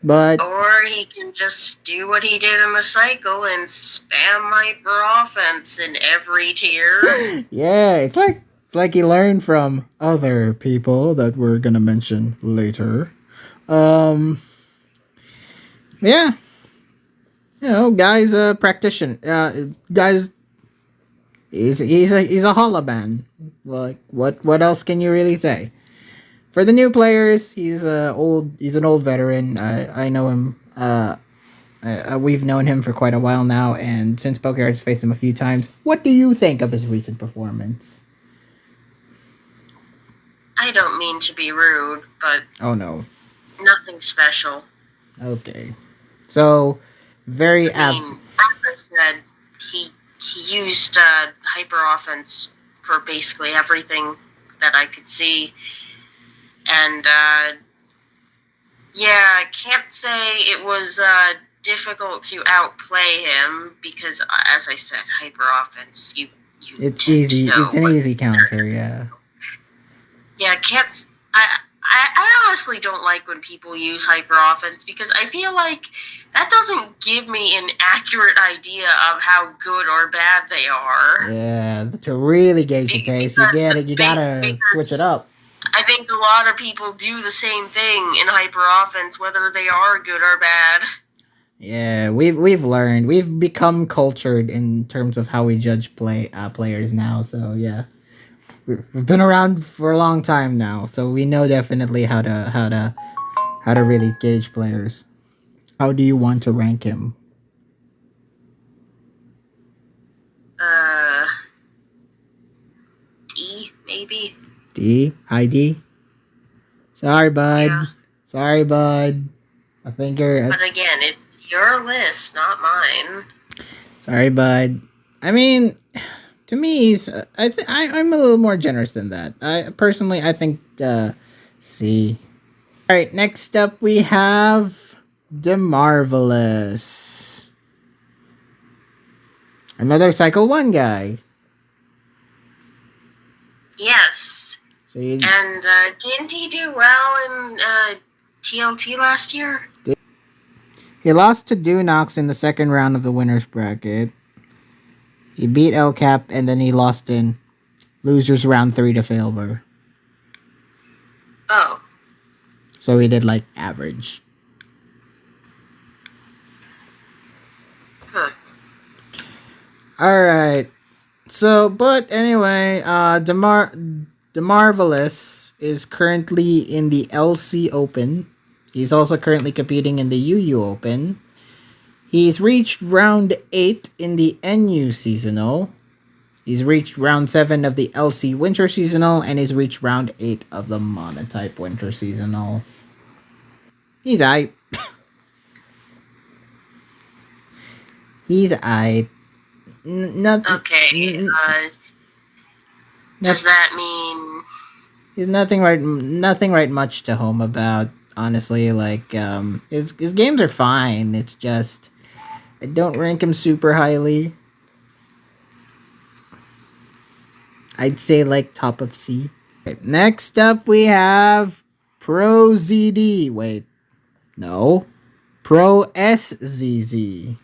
but Or he can just do what he did in the cycle and spam hyper offense in every tier. yeah, it's like he learned from other people that we're gonna mention later. Yeah, you know, guy's a practitioner. Guys, he's a holoban. Like what else can you really say? For the new players, he's an old veteran. I know him. We've known him for quite a while now, and since Pokeart's faced him a few times, what do you think of his recent performance? I don't mean to be rude, but Oh no. nothing special. Okay. So, very I mean, as I said, he used hyper offense for basically everything that I could see, and yeah, I can't say it was difficult to outplay him because, as I said, hyper offense. You it's tend easy. to know It's an what- easy counter. Yeah. Yeah, can't. I honestly don't like when people use hyper offense because I feel like that doesn't give me an accurate idea of how good or bad they are. Yeah. To really gauge your taste, you gotta switch it up. I think a lot of people do the same thing in hyper offense, whether they are good or bad. Yeah, we've learned. We've become cultured in terms of how we judge players now. So yeah. We've been around for a long time now, so we know definitely how to really gauge players. How do you want to rank him? D, maybe? D? High D? Sorry, bud. Yeah. Sorry, bud. I think you're... But again, it's your list, not mine. Sorry, bud. I mean, to me, he's... I'm a little more generous than that. I think, C. Alright, next up we have... DeMarvelous. Another Cycle 1 guy. Yes. So you, and didn't he do well in TLT last year? he lost to Dunox in the second round of the winner's bracket. He beat Lkap, and then he lost in losers round 3 to Failbur. Oh. So he did, like, average. Huh. Alright. So, but anyway, DeMarvelous is currently in the LC Open. He's also currently competing in the UU Open. He's reached round 8 in the NU Seasonal. He's reached round 7 of the LC Winter Seasonal, and he's reached round 8 of the Monotype Winter Seasonal. He's aight. He's aight. Okay. Does that mean He's nothing right much to home about, honestly. Like, his games are fine. It's just I don't rank him super highly. I'd say like top of C. Okay, next up we have Pro ZD. Wait. No. Pro SZZ.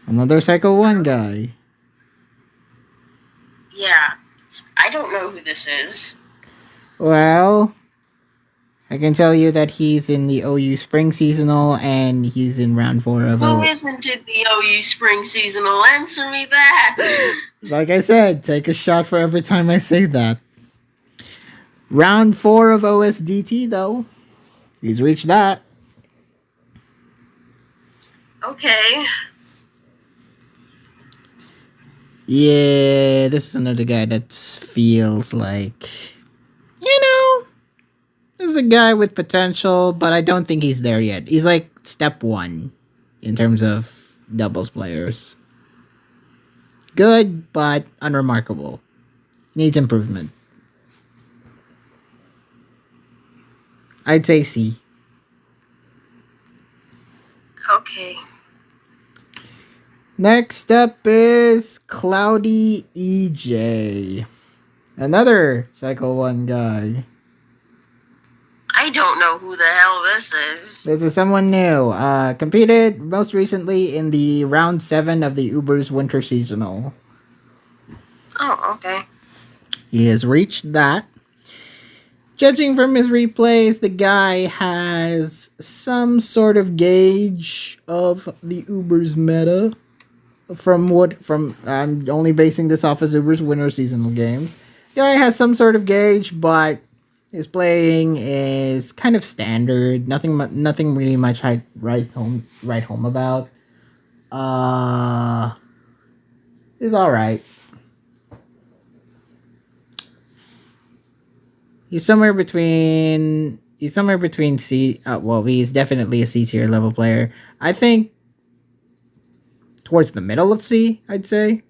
Another Cycle 1 guy. Yeah. I don't know who this is. Well, I can tell you that he's in the OU Spring Seasonal, and he's in round 4 of Who isn't in the OU Spring Seasonal? Answer me that! Like I said, take a shot for every time I say that. Round 4 of OSDT, though. He's reached that. Okay. Yeah, this is another guy that feels like, you know, this is a guy with potential, but I don't think he's there yet. He's like step 1 in terms of doubles players. Good, but unremarkable. Needs improvement. I'd say C. Okay. Next up is Cloudy EJ. Another Cycle 1 guy. I don't know who the hell this is. This is someone new. Competed most recently in the round 7 of the Uber's Winter Seasonal. Oh, okay. He has reached that. Judging from his replays, the guy has some sort of gauge of the Uber's meta. I'm only basing this off of Uber's Winter Seasonal games. The guy has some sort of gauge, but his playing is kind of standard. Nothing really much I write home about. It's all right. He's somewhere between C. Well, he's definitely a C tier level player. I think towards the middle of C, I'd say.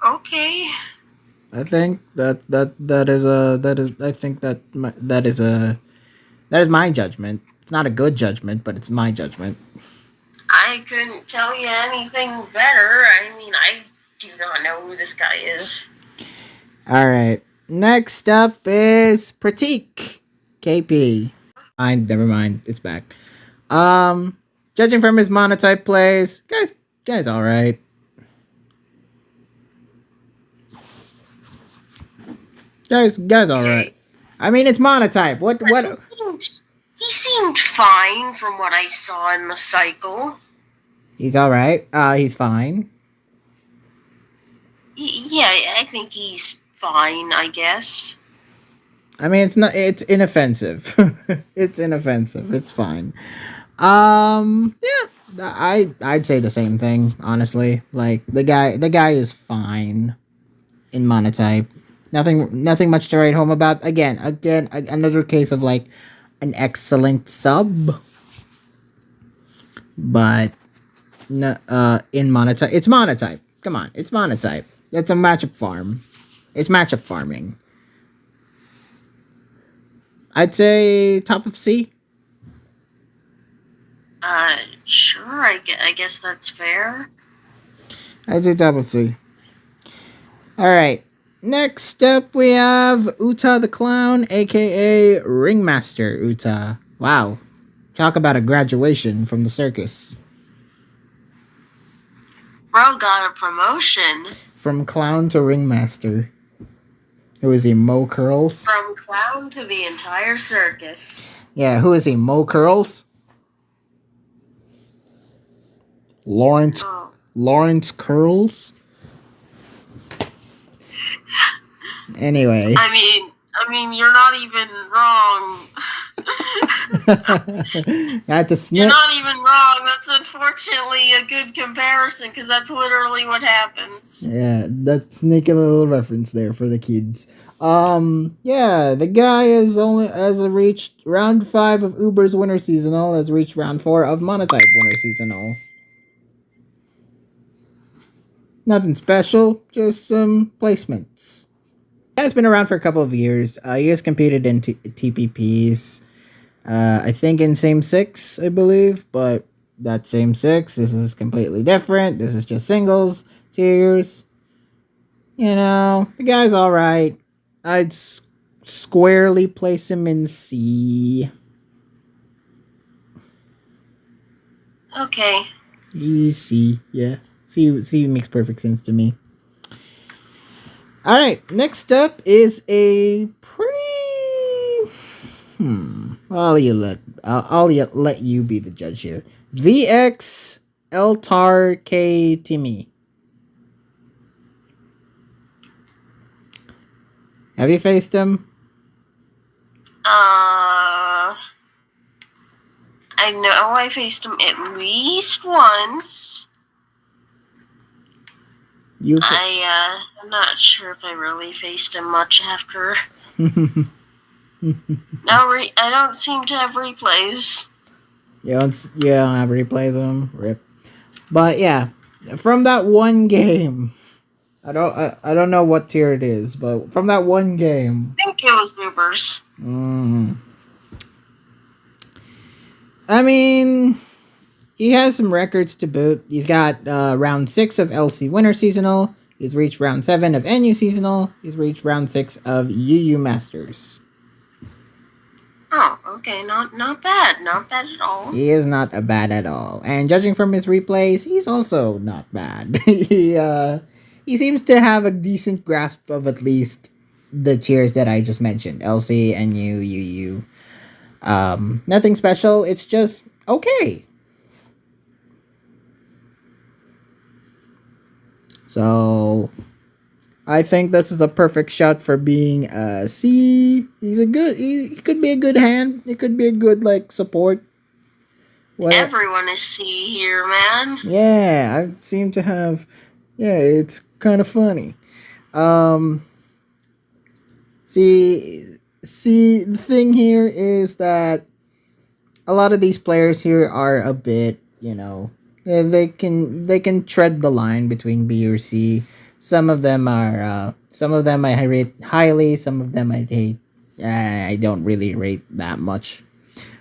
Okay. I think that is my judgment. It's not a good judgment, but it's my judgment. I couldn't tell you anything better. I mean, I do not know who this guy is. All right. Next up is Pratik KP. Never mind. It's back. Judging from his monotype plays, guys, all right. Guys, all right. I mean, it's monotype. What? He seemed fine from what I saw in the cycle. He's all right. He's fine. Yeah, I think he's fine, I guess. I mean, it's inoffensive. It's inoffensive. It's fine. Yeah, I'd say the same thing, honestly. Like the guy is fine in monotype. Nothing much to write home about. Again, another case of like an excellent sub, but no, in monotype, it's monotype. Come on, it's monotype. It's a matchup farm. It's matchup farming. I'd say top of C. Sure, I guess that's fair. I'd say top of C. Alright. Next up, we have Uta the Clown, aka Ringmaster Uta. Wow. Talk about a graduation from the circus. Bro got a promotion. From clown to ringmaster. Who is he, Mo Curls? From clown to the entire circus. Yeah, who is he, Mo Curls? Lawrence Curls? Anyway. I mean, you're not even wrong. You're not even wrong. That's unfortunately a good comparison because that's literally what happens. Yeah, that's sneaky little reference there for the kids. Yeah, the guy has reached round 5 of Uber's Winter Seasonal, has reached round 4 of Monotype Winter Seasonal. Nothing special, just some placements. He's been around for a couple of years. He has competed in TPPs. I think in Same 6, I believe, but that's Same 6. This is completely different. This is just singles, tiers. You know, the guy's alright. I'd squarely place him in C. Okay. C, yeah. C makes perfect sense to me. Alright, next up is a pretty... I'll let you be the judge here. VX Eltar K Timmy. Have you faced him? I know I faced him at least once. You I'm not sure if I really faced him much after. I don't seem to have replays. You don't have replays of them? Rip. But yeah, from that one game, I don't know what tier it is, but from that one game, I think it was Ubers. I mean, he has some records to boot. He's got round 6 of LC Winter Seasonal. He's reached round 7 of NU Seasonal. He's reached round 6 of UU Masters. Oh, okay, not bad. Not bad at all. He is not bad at all. And judging from his replays, he's also not bad. He seems to have a decent grasp of at least the tiers that I just mentioned. LC, NU, UU. Nothing special. It's just okay. So, I think this is a perfect shot for being a C. He could be a good hand. He could be a good, support. Everyone is C here, man. Yeah, I seem to have... Yeah, it's kind of funny. See, the thing here is that a lot of these players here are a bit, they can tread the line between B or C. Some of them I rate highly, some of them I hate. I don't really rate that much.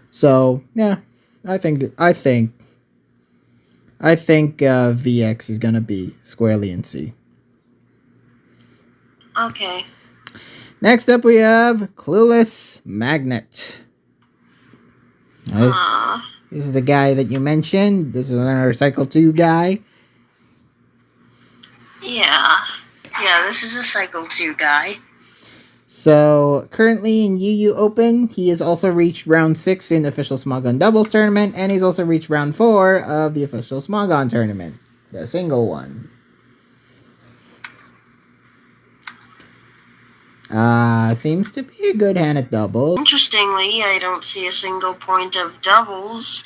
So, yeah, I think VX is gonna be squarely in C. Okay. Next up we have Clueless Magnet. This is the guy that you mentioned. This is another Cycle 2 guy. Yeah, this is a Cycle 2 guy. So, currently in UU Open, he has also reached round 6 in the official Small Gun Doubles tournament, and he's also reached round 4 of the official Small Gun tournament, the single one. Seems to be a good hand at doubles. Interestingly, I don't see a single point of doubles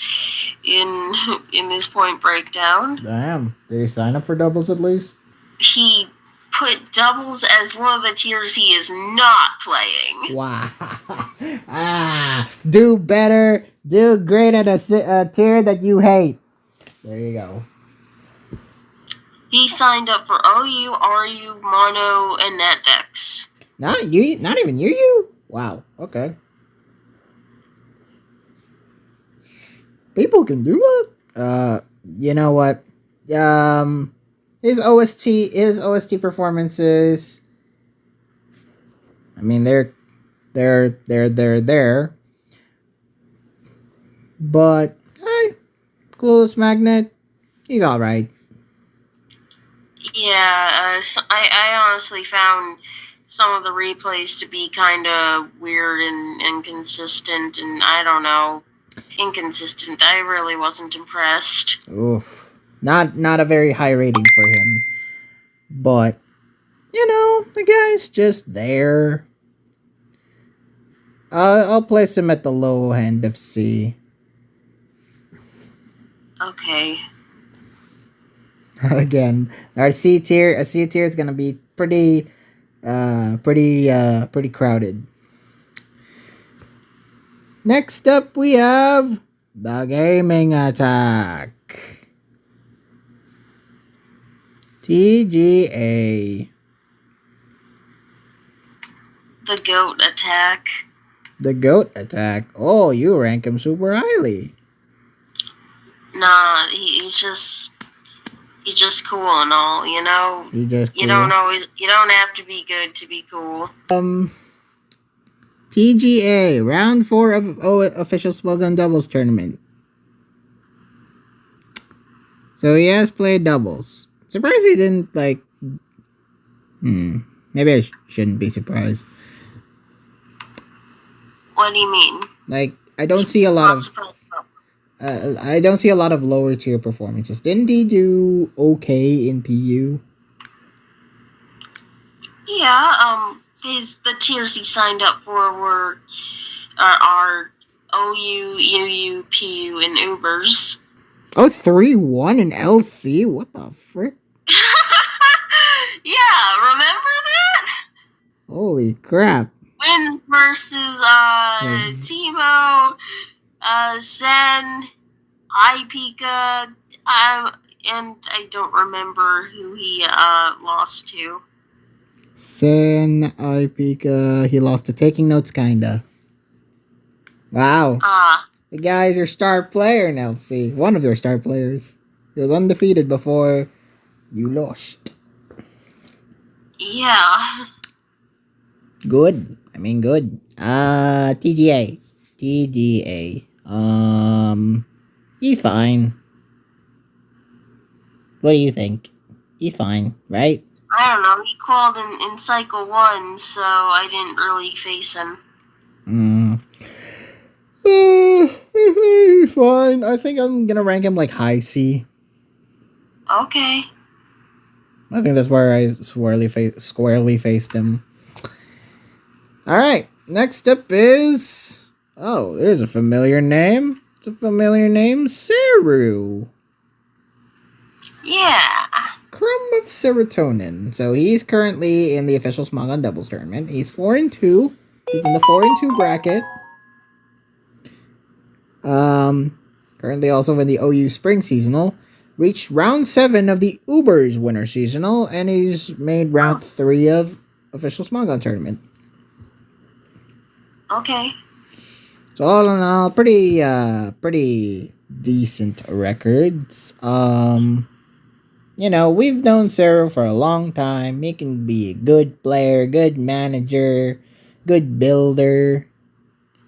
in this point breakdown. Damn, did he sign up for doubles at least? He put doubles as one of the tiers he is not playing. Wow. Do better. Do great at a tier that you hate. There you go. He signed up for OU, RU, Mono, and NetDex. Not even UU? Wow, okay. People can do it. You know what? His OST performances, I mean, they're there. But, hey, Clueless Magnet, he's alright. Yeah, I honestly found some of the replays to be kind of weird and inconsistent, and I don't know, inconsistent. I really wasn't impressed. Oof. Not a very high rating for him. But, the guy's just there. I'll place him at the low end of C. Okay. Again, our C tier is gonna be pretty crowded. Next up, we have the Gaming Attack. TGA. The Goat Attack. The Goat Attack. Oh, you rank him super highly. Nah, he's just cool and all, you know. He's just cool. You don't have to be good to be cool. TGA, round 4 of official Small Gun Doubles tournament. So he has played doubles. Surprised he didn't, maybe I shouldn't be surprised. What do you mean? I don't see a lot of... I don't see a lot of lower tier performances. Didn't he do okay in PU? Yeah, the tiers he signed up for are OU, UU, PU, and Ubers. Oh, 3-1 in LC? What the frick? remember that? Holy crap. Wins versus Timo, Zen, Ipika, and I don't remember who he lost to. Sen, Ipika, he lost to Taking Notes, kinda. Wow. The guy's your star player now, see. One of your star players. He was undefeated before you lost. Yeah. Good. I mean, good. TGA. TGA. He's fine. What do you think? He's fine, right? I don't know. He called in Cycle 1, so I didn't really face him. He's fine. I think I'm gonna rank him like high C. Okay. I think that's where I squarely faced him. Alright, next up is... Oh, there's a familiar name. It's a familiar name. Saru. Yeah. Crumb of Serotonin. So he's currently in the official Smogon Doubles tournament. He's 4-2. He's in the 4-2 bracket. Currently also in the OU Spring Seasonal. Reached round 7 of the Ubers Winter Seasonal, and he's made round 3 of official Smogon tournament. Okay. So all in all, pretty decent records. You know, we've known Sarah for a long time. He can be a good player, good manager, good builder.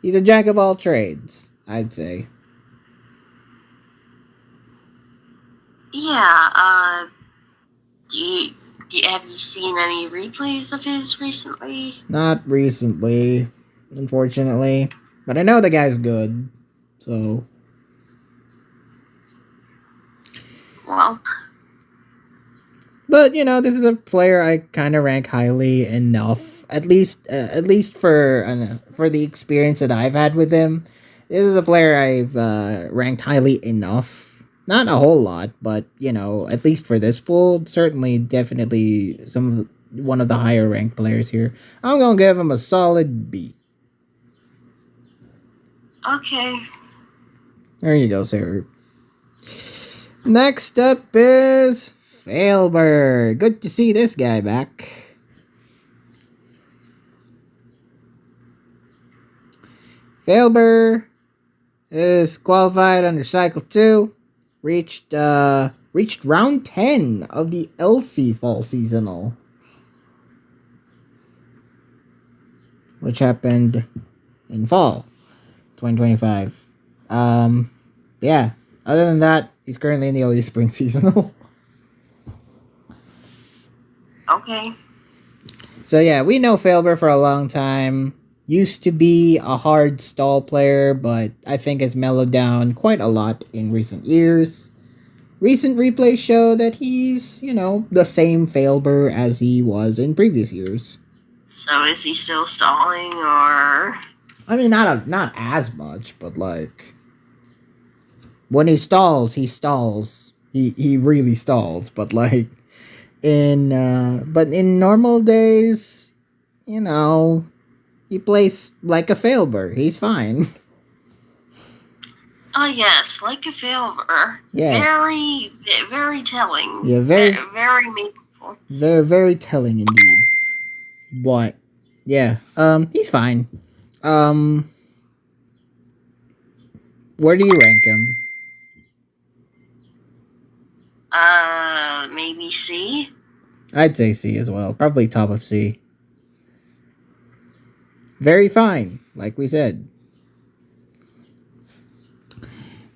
He's a jack of all trades, I'd say. Yeah, have you seen any replays of his recently? Not recently, unfortunately. But I know the guy's good, so... Well... But, you know, this is a player I kind of rank highly enough. At least for the experience that I've had with him. This is a player I've ranked highly enough. Not a whole lot, but, you know, at least for this pool, certainly, definitely one of the higher ranked players here. I'm going to give him a solid B. Okay. There you go, Sarah. Next up is Failberg. Good to see this guy back. Failberg is qualified under Cycle 2. Reached round 10 of the LC Fall Seasonal, which happened in fall 2025. Yeah. Other than that, he's currently in the OU Spring Seasonal. Okay. So yeah, we know Failberg for a long time. Used to be a hard stall player, but I think has mellowed down quite a lot in recent years. Recent replays show that he's, you know, the same Failberg as he was in previous years. So is he still stalling, or... I mean, not as much, but like... When he stalls, he stalls. He really stalls, but like... in normal days, you know... He plays like a Failberg. He's fine. Oh yes, like a Failberg. Yeah. Very telling. Yeah, very meaningful. Very, very telling indeed. But yeah, he's fine. Where do you rank him? Maybe C? I'd say C as well. Probably top of C. Very fine, like we said.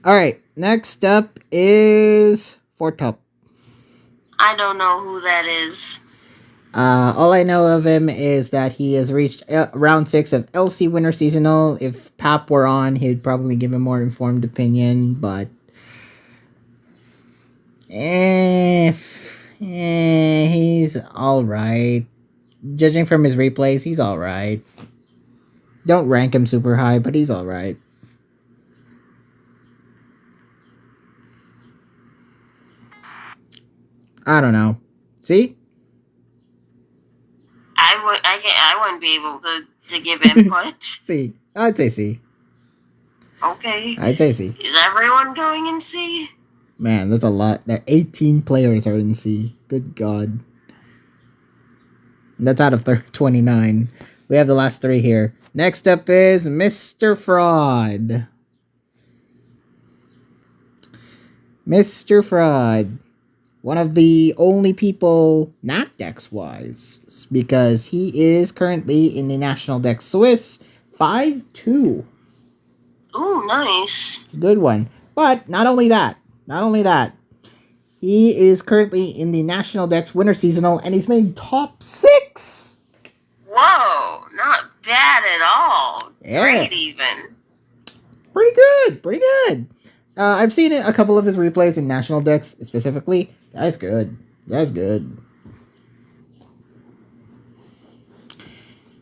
Alright, next up is Fortup. I don't know who that is. All I know of him is that he has reached round 6 of LC Winter Seasonal. If Pap were on, he'd probably give a more informed opinion, but... he's alright. Judging from his replays, he's alright. Don't rank him super high, but he's alright. I don't know. See? wouldn't be able to give input. C. I'd say C. Okay. I'd say C. Is everyone going in C? Man, that's a lot. There 18 players are in C. Good God. That's out of 29. We have the last 3 here. Next up is Mr. Fraud. Mr. Fraud. One of the only people not Dex-wise, because he is currently in the National Dex Swiss 5-2. Ooh, nice. It's a good one. But not only that. He is currently in the National Dex Winter Seasonal, and he's made top 6. Whoa, not bad at all. Yeah. Great even. Pretty good. I've seen a couple of his replays in National Dex specifically. Guy's good.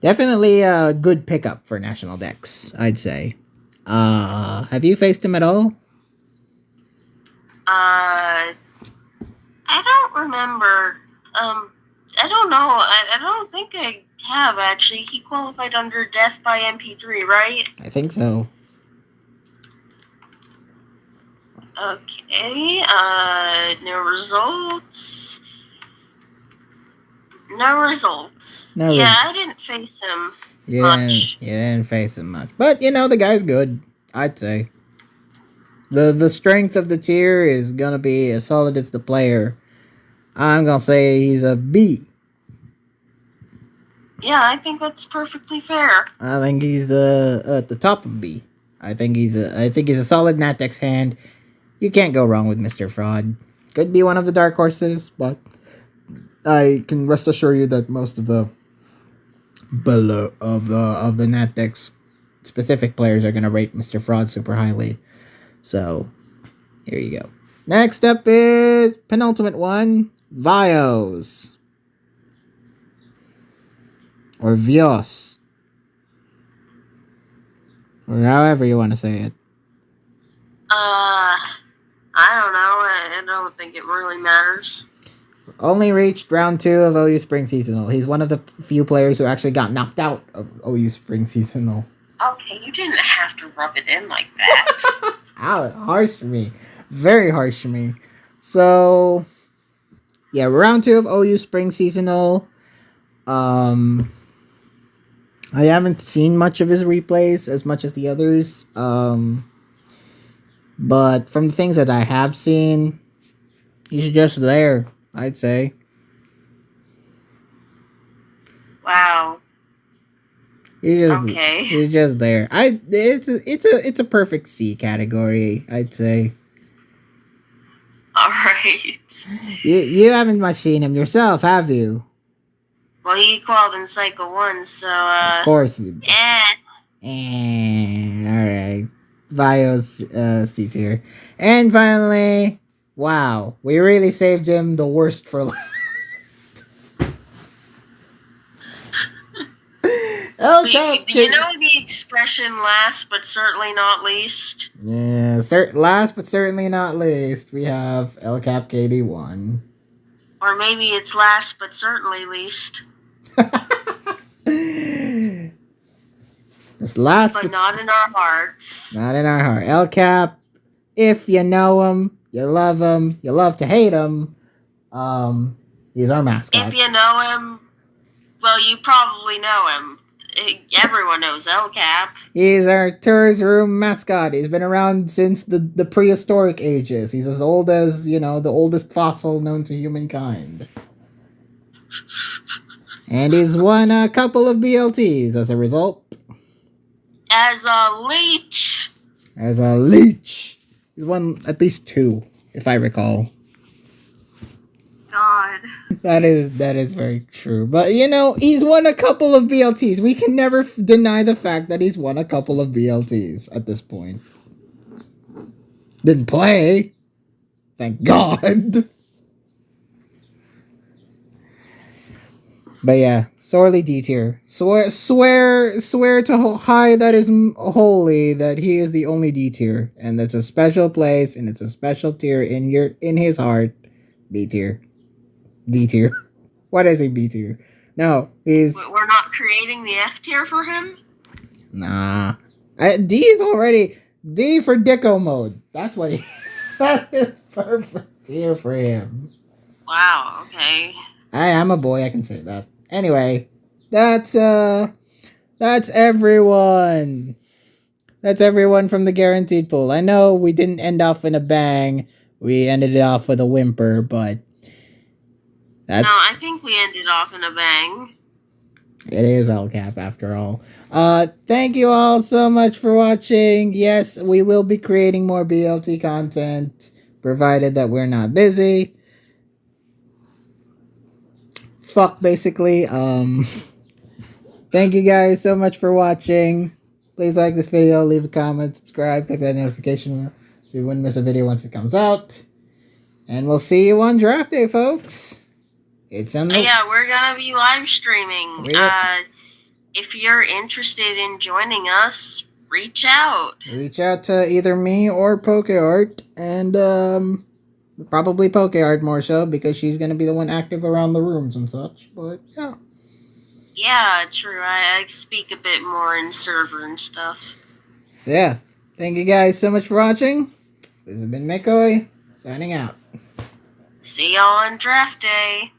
Definitely a good pickup for National Dex, I'd say. Have you faced him at all? I don't remember. I don't know. I don't think I have, actually. He qualified under Death by MP3, right? I think so. Okay, no results. I didn't face him much. You didn't face him much. But, the guy's good, I'd say. The strength of the tier is gonna be as solid as the player. I'm gonna say he's a B. Yeah, I think that's perfectly fair. I think he's at the top of B. I think he's a solid Natdex hand. You can't go wrong with Mr. Fraud. Could be one of the dark horses, but I can rest assure you that most of the Natdex specific players are gonna rate Mr. Fraud super highly. So here you go. Next up is penultimate one, Vios. Or Vios. Or however you want to say it. I don't know. I don't think it really matters. Only reached round 2 of OU Spring Seasonal. He's one of the few players who actually got knocked out of OU Spring Seasonal. Okay, you didn't have to rub it in like that. Ow, harsh for me. Very harsh for me. So, yeah, round 2 of OU Spring Seasonal. I haven't seen much of his replays as much as the others. But from the things that I have seen, he's just there, I'd say. Wow. He's just there. It's a perfect C category, I'd say. Alright. You haven't much seen him yourself, have you? Well, he qualified in Cycle 1, so, Of course you did. Alright. Bios C tier. And finally, wow, we really saved him the worst for last. Lkap, you know the expression last but certainly not least? Yeah, last but certainly not least, we have Lkap KD1. Or maybe it's last but certainly least. This last but not in our hearts. Not in our heart. Lkap, if you know him, you love to hate him, he's our mascot. If you know him, well, you probably know him. Everyone knows Lkap. He's our tourist room mascot. He's been around since the prehistoric ages. He's as old as, the oldest fossil known to humankind. And he's won a couple of BLTs as a result. As a leech. He's won at least 2, if I recall. God. That is very true. But, he's won a couple of BLTs. We can never deny the fact that he's won a couple of BLTs at this point. Didn't play. Thank God. But yeah, sorely D tier. Swear to high that is holy that he is the only D tier, and that's a special place and it's a special tier in his heart. B tier, D tier. Why did I say B tier? No, We're not creating the F tier for him? Nah. D is already D for Dicko mode. That's what he. That is perfect tier for him. Wow. Okay. I'm a boy. I can say that. Anyway, that's everyone. That's everyone from the guaranteed pool. I know we didn't end off in a bang. We ended it off with a whimper, but that's. No, I think we ended off in a bang. It is Lkap after all. Thank you all so much for watching. Yes, we will be creating more BLT content, provided that we're not busy. Fuck, basically. Thank you guys so much for watching. Please like this video, leave a comment, subscribe, click that notification bell so you wouldn't miss a video once it comes out. And we'll see you on draft day, folks. It's on the... Yeah, we're gonna be live streaming. Yep. If you're interested in joining us, reach out. Reach out to either me or PokeArt, and probably PokeArt more so, because she's gonna be the one active around the rooms and such. But yeah. Yeah, true. I speak a bit more in server and stuff. Yeah. Thank you guys so much for watching. This has been McCoy, signing out. See y'all on draft day.